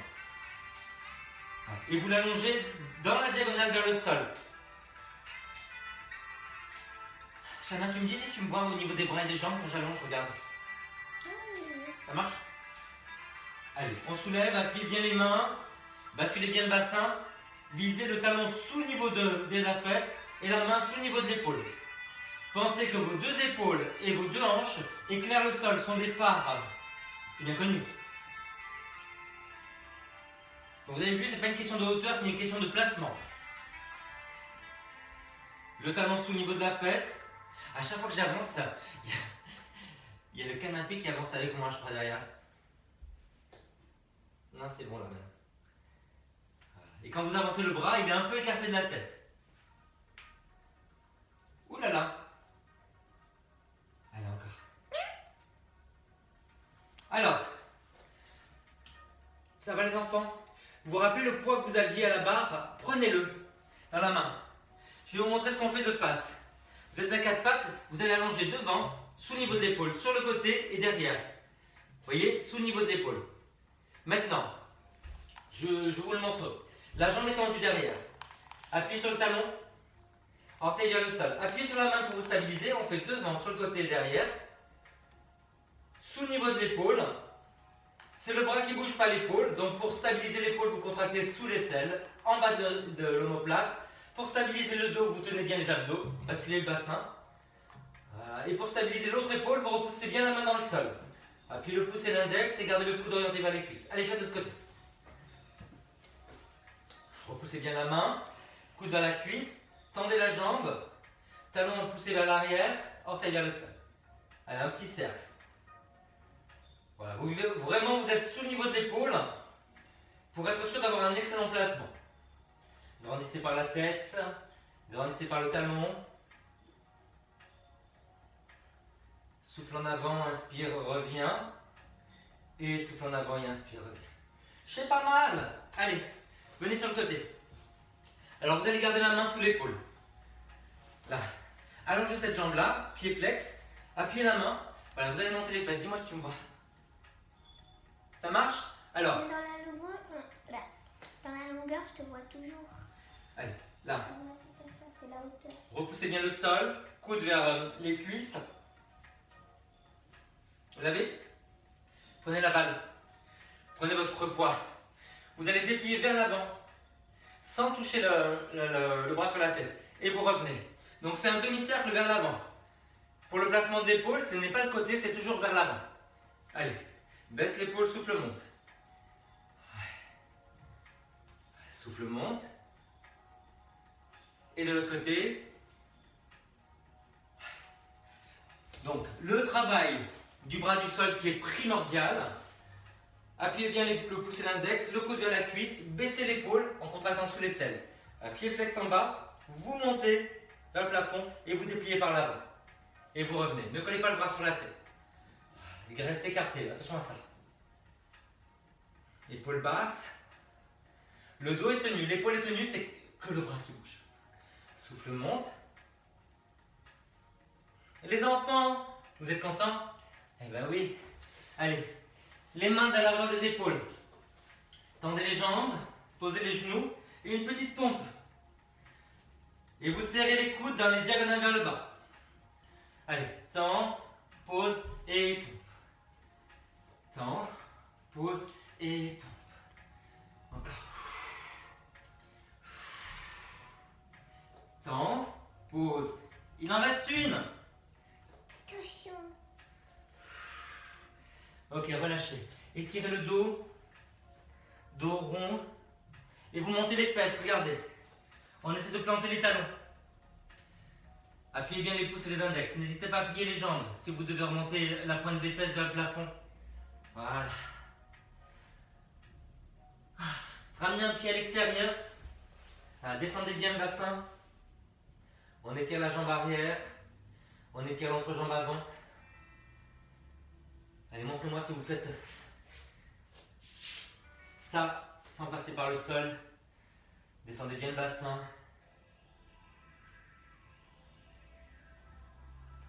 A: Et vous l'allongez dans la diagonale vers le sol. Chana, tu me dis si tu me vois au niveau des bras et des jambes quand j'allonge, regarde. Ça marche? Allez, on soulève, appuyez bien les mains, basculez bien le bassin, visez le talon sous le niveau de la fesse et la main sous le niveau de l'épaule. Pensez que vos deux épaules et vos deux hanches éclairent le sol, sont des phares. C'est bien connu. Donc vous avez vu, ce n'est pas une question de hauteur, c'est une question de placement. Le talon sous le niveau de la fesse. À chaque fois que j'avance, il y a le canapé qui avance avec moi, je crois, derrière. Non, c'est bon là maintenant. Et quand vous avancez le bras, il est un peu écarté de la tête. Ouh là là. Allez, encore. Alors, ça va les enfants? Vous vous rappelez le poids que vous aviez à la barre? Prenez-le dans la main. Je vais vous montrer ce qu'on fait de face. Vous êtes à quatre pattes, vous allez allonger devant, sous le niveau de l'épaule, sur le côté et derrière. Vous voyez, sous le niveau de l'épaule. Maintenant, je vous le montre. La jambe est tendue derrière. Appuyez sur le talon, orteil vers le sol. Appuyez sur la main pour vous stabiliser. On fait devant, sur le côté et derrière. Sous le niveau de l'épaule. C'est le bras qui ne bouge pas l'épaule. Donc pour stabiliser l'épaule, vous contractez sous l'aisselle, en bas de l'omoplate. Pour stabiliser le dos, vous tenez bien les abdos, basculez le bassin. Et pour stabiliser l'autre épaule, vous repoussez bien la main dans le sol. Appuyez le pouce et l'index et gardez le coude orienté vers les cuisses. Allez, faites de l'autre côté. Repoussez bien la main, coude vers la cuisse, tendez la jambe, talon poussé vers l'arrière, orteil vers le sol. Allez, un petit cercle. Voilà, vraiment vous êtes sous le niveau de l'épaule pour être sûr d'avoir un excellent placement. Grandissez par la tête, grandissez par le talon. Souffle en avant, inspire, reviens. Et souffle en avant et inspire, reviens. C'est pas mal. Allez, venez sur le côté. Alors vous allez garder la main sous l'épaule. Là. Allongez cette jambe-là, pied flex. Appuyez la main. Voilà, vous allez monter les fesses. Dis-moi si tu me vois. Ça marche? Alors.
B: Dans la longueur, je te vois toujours.
A: Allez, là.
B: C'est la hauteur.
A: Repoussez bien le sol, coude vers les cuisses. Vous l'avez? Prenez la balle. Prenez votre poids. Vous allez déplier vers l'avant, sans toucher le bras sur la tête. Et vous revenez. Donc c'est un demi-cercle vers l'avant. Pour le placement de l'épaule, ce n'est pas le côté, c'est toujours vers l'avant. Allez, baisse l'épaule, souffle, monte. Souffle, monte. Et de l'autre côté. Donc, le travail du bras du sol qui est primordial. Appuyez bien le pouce et l'index, le coude vers la cuisse, baissez l'épaule en contractant sous l'aisselle. Pied flex en bas, vous montez vers le plafond et vous dépliez par l'avant. Et vous revenez. Ne collez pas le bras sur la tête. Il reste écarté, attention à ça. Épaule basse. Le dos est tenu, l'épaule est tenue, c'est que le bras qui bouge. Souffle, monte. Les enfants, vous êtes contents? Eh bien oui. Allez, les mains à la largeur des épaules. Tendez les jambes, posez les genoux et une petite pompe. Et vous serrez les coudes dans les diagonales vers le bas. Allez, tends, pose et pompe. Tends, pose et pompe. Encore. Tends, pose. Il en reste une.
B: Attention.
A: Ok, relâchez. Étirez le dos. Dos rond. Et vous montez les fesses, regardez. On essaie de planter les talons. Appuyez bien les pouces et les index. N'hésitez pas à plier les jambes si vous devez remonter la pointe des fesses vers le plafond. Voilà. Ramenez un pied à l'extérieur. Descendez bien le bassin. On étire la jambe arrière. On étire l'entrejambe avant. Allez, montrez-moi si vous faites ça sans passer par le sol. Descendez bien le bassin.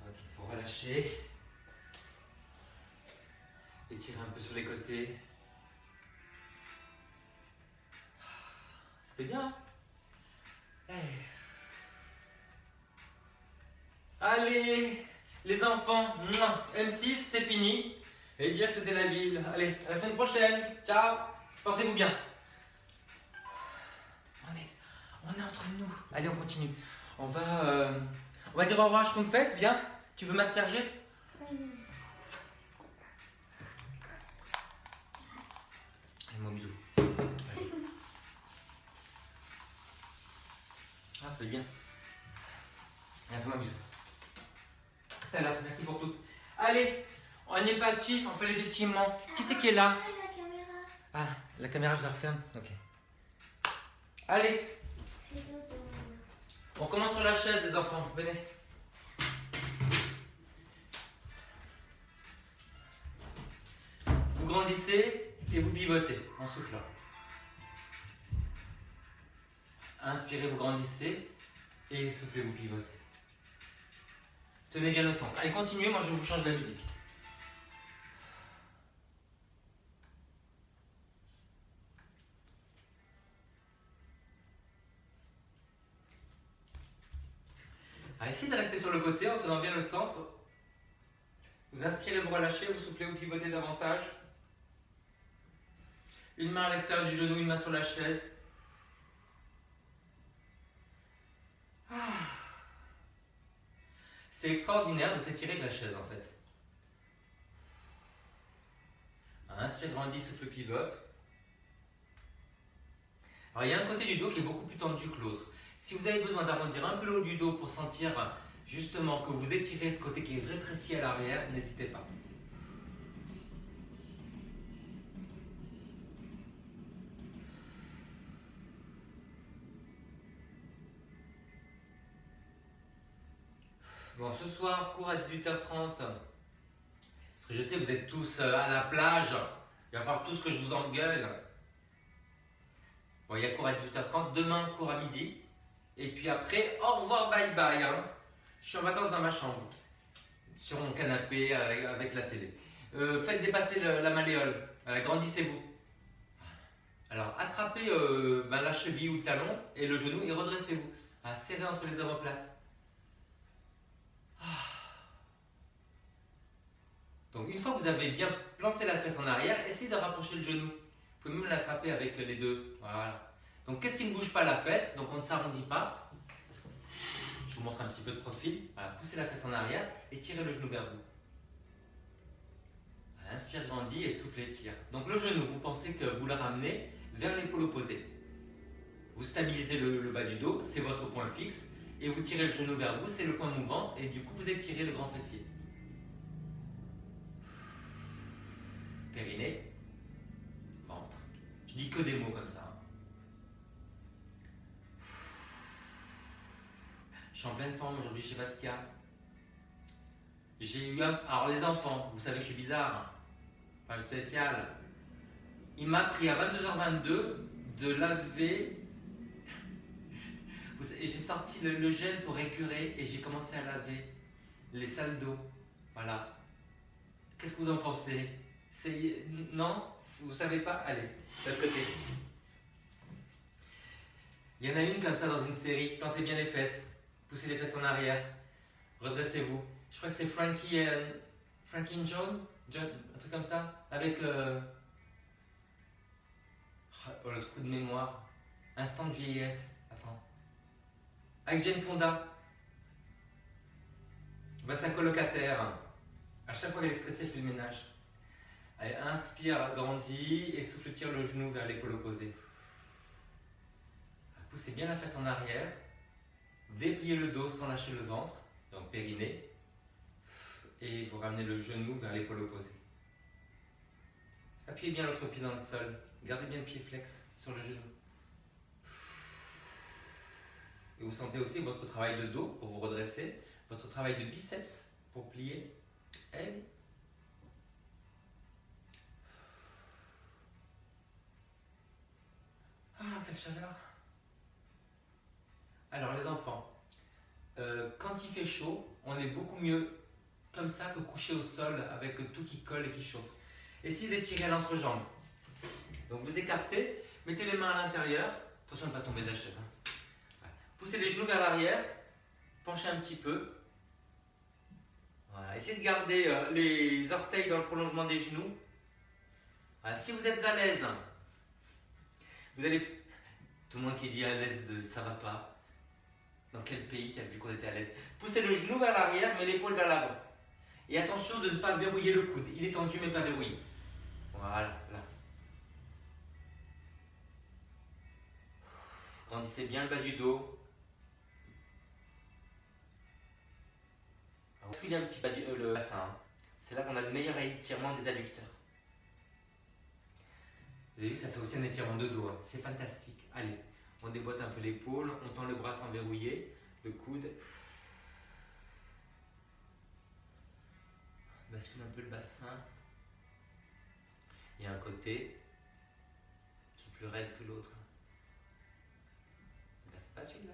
A: Ok, il faut relâcher. Étirez un peu sur les côtés. C'est bien. Eh. Allez, les enfants, M6, c'est fini. Et dire que c'était la ville. Allez, à la semaine prochaine. Ciao. Portez-vous bien. On est entre nous. Allez, on continue. On va dire au revoir à Schtroumpfette. Viens. Tu veux m'asperger?
B: Oui.
A: Allez, mon bisou. Ah, c'est bien. Allez, fais-moi un bisou. Tout à l'heure, merci pour tout. Allez, on est parti, on fait les étirements. Qui c'est qui est là?
B: Ah, la caméra.
A: Ah, la caméra, je la referme. Ok. Allez,
B: Fais dodo.
A: on commence sur la chaise, les enfants. Venez. Vous grandissez et vous pivotez en soufflant. Inspirez, vous grandissez et soufflez, vous pivotez. Tenez bien le centre. Allez, continuez, moi je vous change la musique. Allez, essayez de rester sur le côté en tenant bien le centre. Vous inspirez, vous relâchez, vous soufflez, vous pivotez davantage. Une main à l'extérieur du genou, une main sur la chaise. C'est extraordinaire de s'étirer avec la chaise en fait. Inspire, grandit, souffle, pivote. Alors il y a un côté du dos qui est beaucoup plus tendu que l'autre. Si vous avez besoin d'arrondir un peu le haut du dos pour sentir justement que vous étirez ce côté qui est rétréci à l'arrière, n'hésitez pas. Bon, ce soir, cours à 18h30. Parce que je sais que vous êtes tous à la plage. Il va falloir tous que je vous engueule. Bon, il y a cours à 18h30. Demain, cours à midi. Et puis après, au revoir, bye bye. Hein. Je suis en vacances dans ma chambre. Sur mon canapé avec la télé. Faites dépasser la malléole. Grandissez-vous. Alors, attrapez la cheville ou le talon et le genou et redressez-vous. Serrez entre les omoplates. Donc une fois que vous avez bien planté la fesse en arrière, essayez de rapprocher le genou. Vous pouvez même l'attraper avec les deux. Voilà. Donc qu'est-ce qui ne bouge pas? La fesse, donc on ne s'arrondit pas. Je vous montre un petit peu de profil. Voilà, poussez la fesse en arrière et tirez le genou vers vous. Voilà, inspire, grandit et soufflez, tire. Donc le genou, vous pensez que vous le ramenez vers l'épaule opposée. Vous stabilisez le bas du dos, c'est votre point fixe. Et vous tirez le genou vers vous, c'est le point mouvant. Et du coup, vous étirez le grand fessier. Périnée, ventre. Je dis que des mots comme ça. Je suis en pleine forme aujourd'hui, je sais pas ce qu'il y a. J'ai eu un... Alors les enfants, vous savez que je suis bizarre. Pas spécial. Il m'a pris à 22h22 de laver... J'ai sorti le gel pour écurer et j'ai commencé à laver les salles d'eau. Voilà. Qu'est-ce que vous en pensez? Non? Vous savez pas? Allez, de l'autre côté. Il y en a une comme ça dans une série. Plantez bien les fesses. Poussez les fesses en arrière. Redressez-vous. Je crois que c'est Frankie and John, un truc comme ça. Avec... Oh, le trou de mémoire. Instant de vieillesse. Attends. Avec Jane Fonda. Sa colocataire. À chaque fois qu'elle est stressée, elle fait le ménage. Allez, inspire, grandit et souffle, tire le genou vers l'épaule opposée. Poussez bien la fesse en arrière. Dépliez le dos sans lâcher le ventre, donc périnée. Et vous ramenez le genou vers l'épaule opposée. Appuyez bien l'autre pied dans le sol. Gardez bien le pied flex sur le genou. Et vous sentez aussi votre travail de dos pour vous redresser, votre travail de biceps pour plier. Et quelle chaleur! Alors les enfants, quand il fait chaud, on est beaucoup mieux comme ça que couché au sol avec tout qui colle et qui chauffe. Essayez d'étirer l'entrejambe. Donc vous écartez, mettez les mains à l'intérieur, Attention de ne pas tomber de la chaise. Hein. Voilà. Poussez les genoux vers l'arrière, penchez un petit peu. Voilà. Essayez de garder les orteils dans le prolongement des genoux. Voilà. Si vous êtes à l'aise, vous allez... Tout le monde qui dit à l'aise de ça va pas. Dans quel pays qui a vu qu'on était à l'aise? Poussez le genou vers l'arrière, mais l'épaule vers l'avant. Et attention de ne pas verrouiller le coude. Il est tendu mais pas verrouillé. Voilà, là. Grandissez bien le bas du dos. Reculez un petit peu le bassin. Hein. C'est là qu'on a le meilleur étirement des adducteurs. Vous avez vu, ça fait aussi un étirement de dos. Hein. C'est fantastique. Allez, on déboîte un peu l'épaule, on tend le bras sans verrouiller, le coude. Bascule un peu le bassin. Il y a un côté qui est plus raide que l'autre. C'est pas celui-là.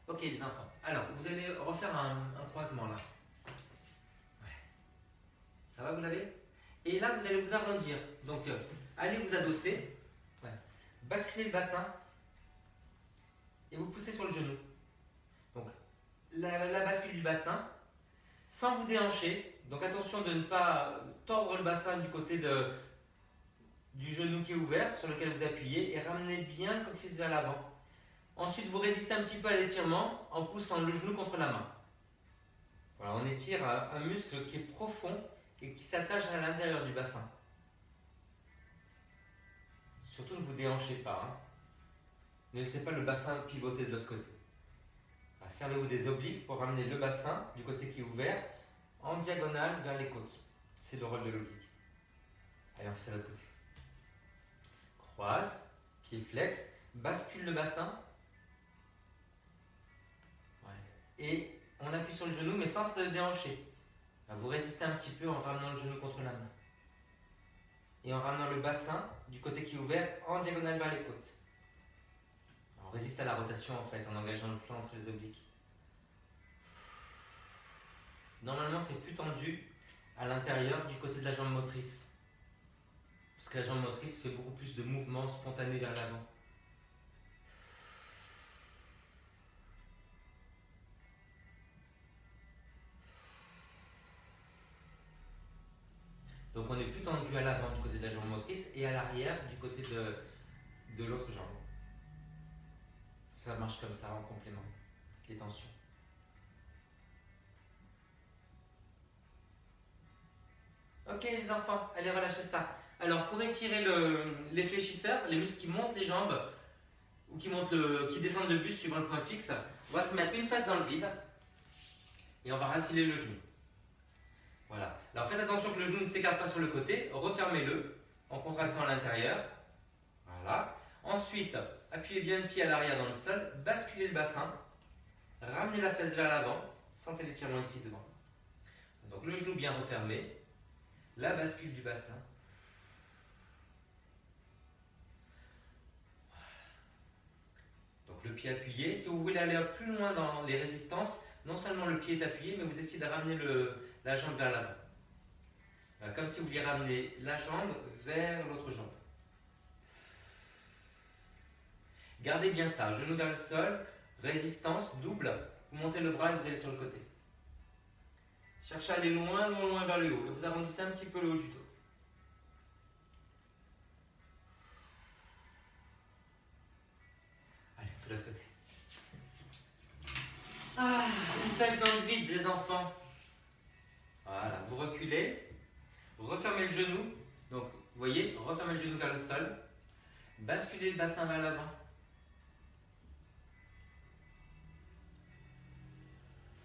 A: Ok les enfants, alors vous allez refaire un croisement là. Ouais. Ça va, vous l'avez? Et là vous allez vous arrondir. Donc allez vous adosser, ouais. Basculez le bassin et vous poussez sur le genou. Donc la bascule du bassin sans vous déhancher. Donc attention de ne pas tordre le bassin du côté du genou qui est ouvert sur lequel vous appuyez et ramenez bien le coccyx vers l'avant. Ensuite, vous résistez un petit peu à l'étirement en poussant le genou contre la main. Voilà, on étire un muscle qui est profond et qui s'attache à l'intérieur du bassin. Surtout ne vous déhanchez pas. Hein. Ne laissez pas le bassin pivoter de l'autre côté. Servez-vous des obliques pour ramener le bassin du côté qui est ouvert en diagonale vers les côtes. C'est le rôle de l'oblique. Allez, on fait ça de l'autre côté. Croise, pied flex, bascule le bassin. Et on appuie sur le genou mais sans se déhancher. Vous résistez un petit peu en ramenant le genou contre la main. Et en ramenant le bassin du côté qui est ouvert en diagonale vers les côtes. On résiste à la rotation en fait en engageant le centre et les obliques. Normalement c'est plus tendu à l'intérieur du côté de la jambe motrice. Parce que la jambe motrice fait beaucoup plus de mouvements spontanés vers l'avant. Donc on est plus tendu à l'avant du côté de la jambe motrice et à l'arrière du côté de l'autre jambe. Ça marche comme ça en complément, les tensions. Ok les enfants, allez relâchez ça. Alors pour étirer les fléchisseurs, les muscles qui montent les jambes ou qui descendent le buste suivant le point fixe, on va se mettre une face dans le vide et on va reculer le genou. Voilà. Alors faites attention que le genou ne s'écarte pas sur le côté, refermez-le en contractant à l'intérieur. Voilà. Ensuite, appuyez bien le pied à l'arrière dans le sol, basculez le bassin, ramenez la fesse vers l'avant, sentez l'étirement ici devant. Donc le genou bien refermé, la bascule du bassin. Donc le pied appuyé. Si vous voulez aller plus loin dans les résistances, non seulement le pied est appuyé, mais vous essayez de ramener la jambe vers l'avant. Voilà, comme si vous vouliez ramener la jambe vers l'autre jambe. Gardez bien ça, genou vers le sol, résistance, double, vous montez le bras et vous allez sur le côté. Cherchez à aller loin, loin, loin vers le haut et vous arrondissez un petit peu le haut du dos. Allez, on fait de l'autre côté. Ah, une fesse dans le vide, les enfants. Voilà, vous reculez, refermez le genou. Donc, vous voyez, refermez le genou vers le sol, basculez le bassin vers l'avant.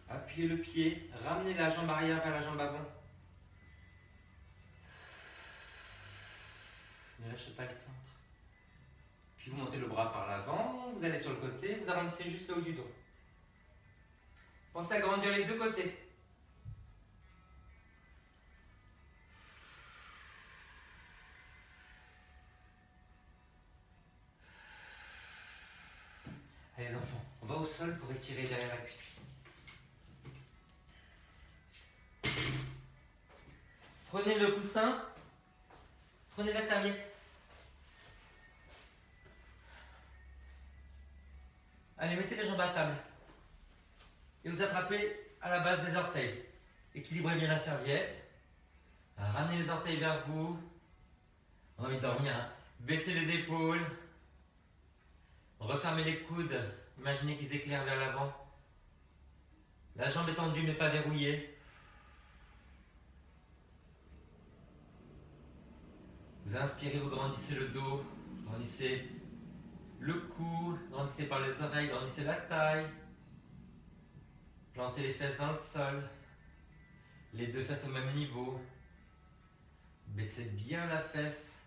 A: Appuyez le pied, ramenez la jambe arrière vers la jambe avant. Ne lâchez pas le centre. Puis vous montez le bras par l'avant, vous allez sur le côté, vous arrondissez juste le haut du dos. Pensez à grandir les deux côtés. Allez les enfants, on va au sol pour étirer derrière la cuisse. Prenez le coussin. Prenez la serviette. Allez, mettez les jambes à table. Et vous attrapez à la base des orteils. Équilibrez bien la serviette. Ramenez les orteils vers vous. On a envie de dormir. Hein. Baissez les épaules. Refermez les coudes. Imaginez qu'ils éclairent vers l'avant. La jambe est tendue mais pas verrouillée. Vous inspirez, vous grandissez le dos. Grandissez le cou. Grandissez par les oreilles. Grandissez la taille. Plantez les fesses dans le sol. Les deux fesses au même niveau. Baissez bien la fesse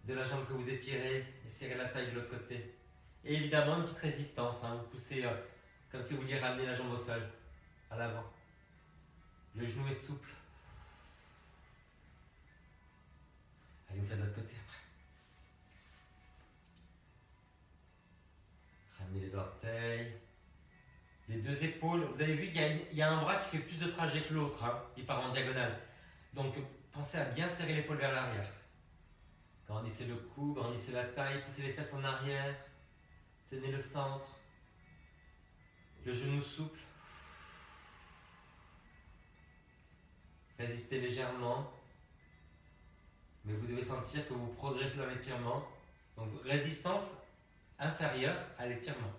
A: de la jambe que vous étirez et serrez la taille de l'autre côté. Et évidemment, une petite résistance. Hein. Vous poussez comme si vous vouliez ramener la jambe au sol, à l'avant. Le genou est souple. Allez, vous faites de l'autre côté après. Ramenez les orteils. Les deux épaules. Vous avez vu, il y a un bras qui fait plus de trajet que l'autre. Hein. Il part en diagonale. Donc, pensez à bien serrer l'épaule vers l'arrière. Grandissez le cou, grandissez la taille, poussez les fesses en arrière. Tenez le centre. Le genou souple. Résistez légèrement. Mais vous devez sentir que vous progressez dans l'étirement. Donc, résistance inférieure à l'étirement.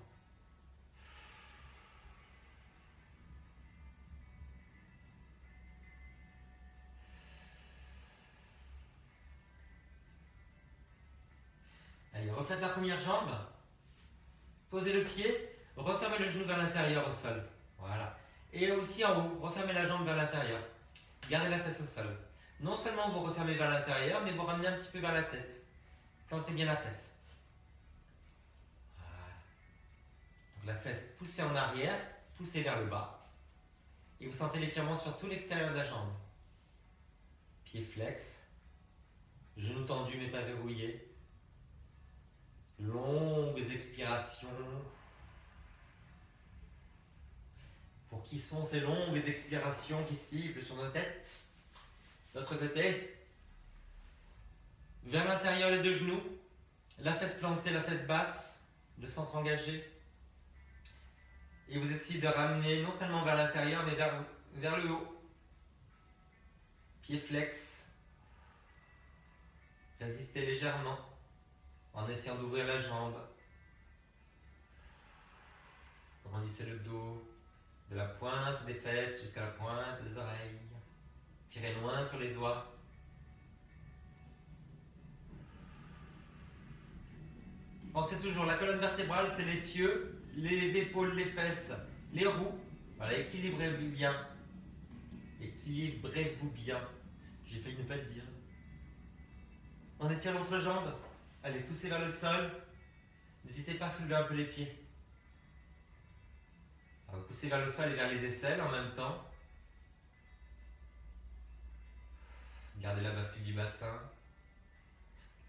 A: Allez, refaites la première jambe. Posez le pied. Refermez le genou vers l'intérieur au sol. Voilà. Et aussi en haut, refermez la jambe vers l'intérieur. Gardez la fesse au sol. Non seulement vous refermez vers l'intérieur, mais vous ramenez un petit peu vers la tête. Plantez bien la fesse. Voilà. Donc la fesse poussée en arrière, poussée vers le bas. Et vous sentez l'étirement sur tout l'extérieur de la jambe. Pied flex. Genou tendu mais pas verrouillé. Longues expirations. Pour qui sont ces longues expirations qui sifflent sur nos têtes? L'autre côté. Vers l'intérieur les deux genoux. La fesse plantée, la fesse basse. Le centre engagé. Et vous essayez de ramener non seulement vers l'intérieur, mais vers le haut. Pied flex. Résistez légèrement en essayant d'ouvrir la jambe. Grandissez le dos de la pointe des fesses jusqu'à la pointe des oreilles. Tirez loin sur les doigts. Pensez toujours, la colonne vertébrale, c'est les cieux, les épaules, les fesses, les roues. Voilà, équilibrez-vous bien. Équilibrez-vous bien. J'ai failli ne pas le dire. On étire l'autre jambe. Allez, poussez vers le sol. N'hésitez pas à soulever un peu les pieds. Alors, poussez vers le sol et vers les aisselles en même temps. Gardez la bascule du bassin.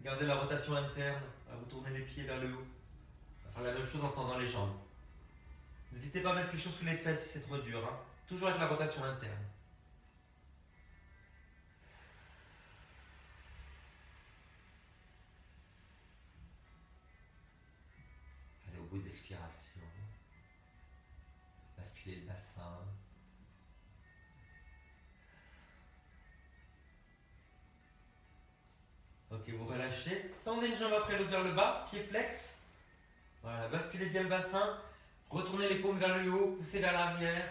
A: Gardez la rotation interne. Vous tournez les pieds vers le haut. On va faire la même chose en tendant les jambes. N'hésitez pas à mettre quelque chose sous les fesses si c'est trop dur. Hein. Toujours avec la rotation interne. Allez au bout de l'expiration. Basculez le bassin. Ok, vous relâchez. Tendez une jambe après l'autre vers le bas. Pied flex. Voilà, basculez bien le bassin. Retournez les paumes vers le haut. Poussez vers l'arrière.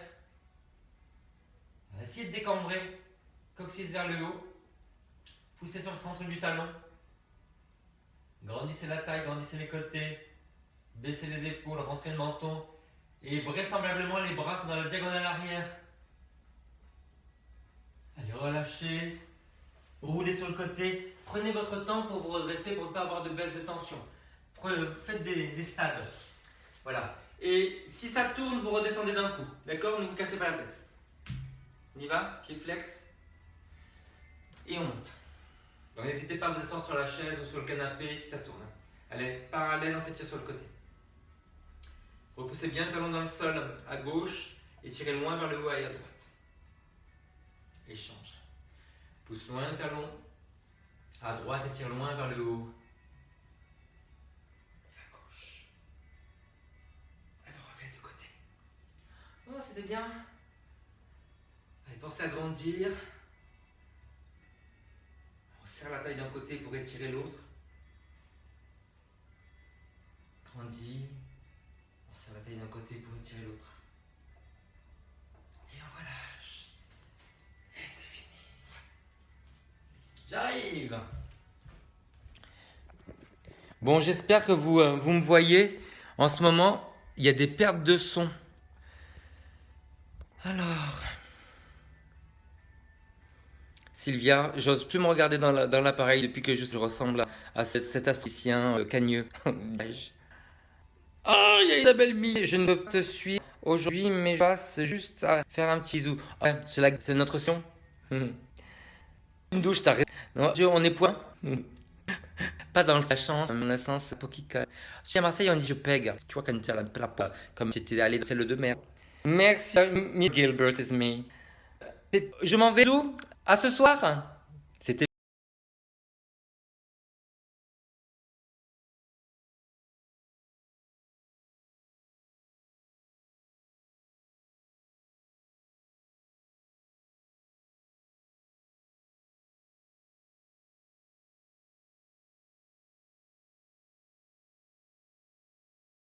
A: Essayez de décambrer. Coccyx vers le haut. Poussez sur le centre du talon. Grandissez la taille, grandissez les côtés. Baissez les épaules, rentrez le menton. Et vraisemblablement, les bras sont dans la diagonale arrière. Allez, relâchez. Roulez sur le côté. Prenez votre temps pour vous redresser pour ne pas avoir de baisse de tension. Faites des stades. Voilà. Et si ça tourne, vous redescendez d'un coup. D'accord? Ne vous cassez pas la tête. On y va? Pied flex. Et on monte. Donc n'hésitez pas à vous asseoir sur la chaise ou sur le canapé si ça tourne. Allez, parallèle, on s'étire sur le côté. Repoussez bien le talon dans le sol à gauche et tirez loin vers le haut et à droite. Échange. Pousse loin le talon. À droite, étire loin vers le haut. Et à gauche. Alors reviens du côté. Oh, c'était bien. Allez, pense à grandir. On serre la taille d'un côté pour étirer l'autre. Grandis. On serre la taille d'un côté pour étirer l'autre. Et on relâche. Et c'est fini. J'arrive. Bon, j'espère que vous me voyez. En ce moment, il y a des pertes de son. Alors, Sylvia, j'ose plus me regarder dans l'appareil depuis que je ressemble à cet asticien cagneux. Oh, il y a Isabelle Millet. Je ne peux pas te suivre aujourd'hui, mais je passe juste à faire un petit zou. Ouais, c'est notre son. Une douche, t'as raison. Non, on est point. Pas dans la chance, dans le sens poquica. Si à Marseille, on dit je pègue. Tu vois, quand tu as la comme si tu étais allé dans celle de mer. Merci, Gilbert is me. Je m'en vais où? À ce soir?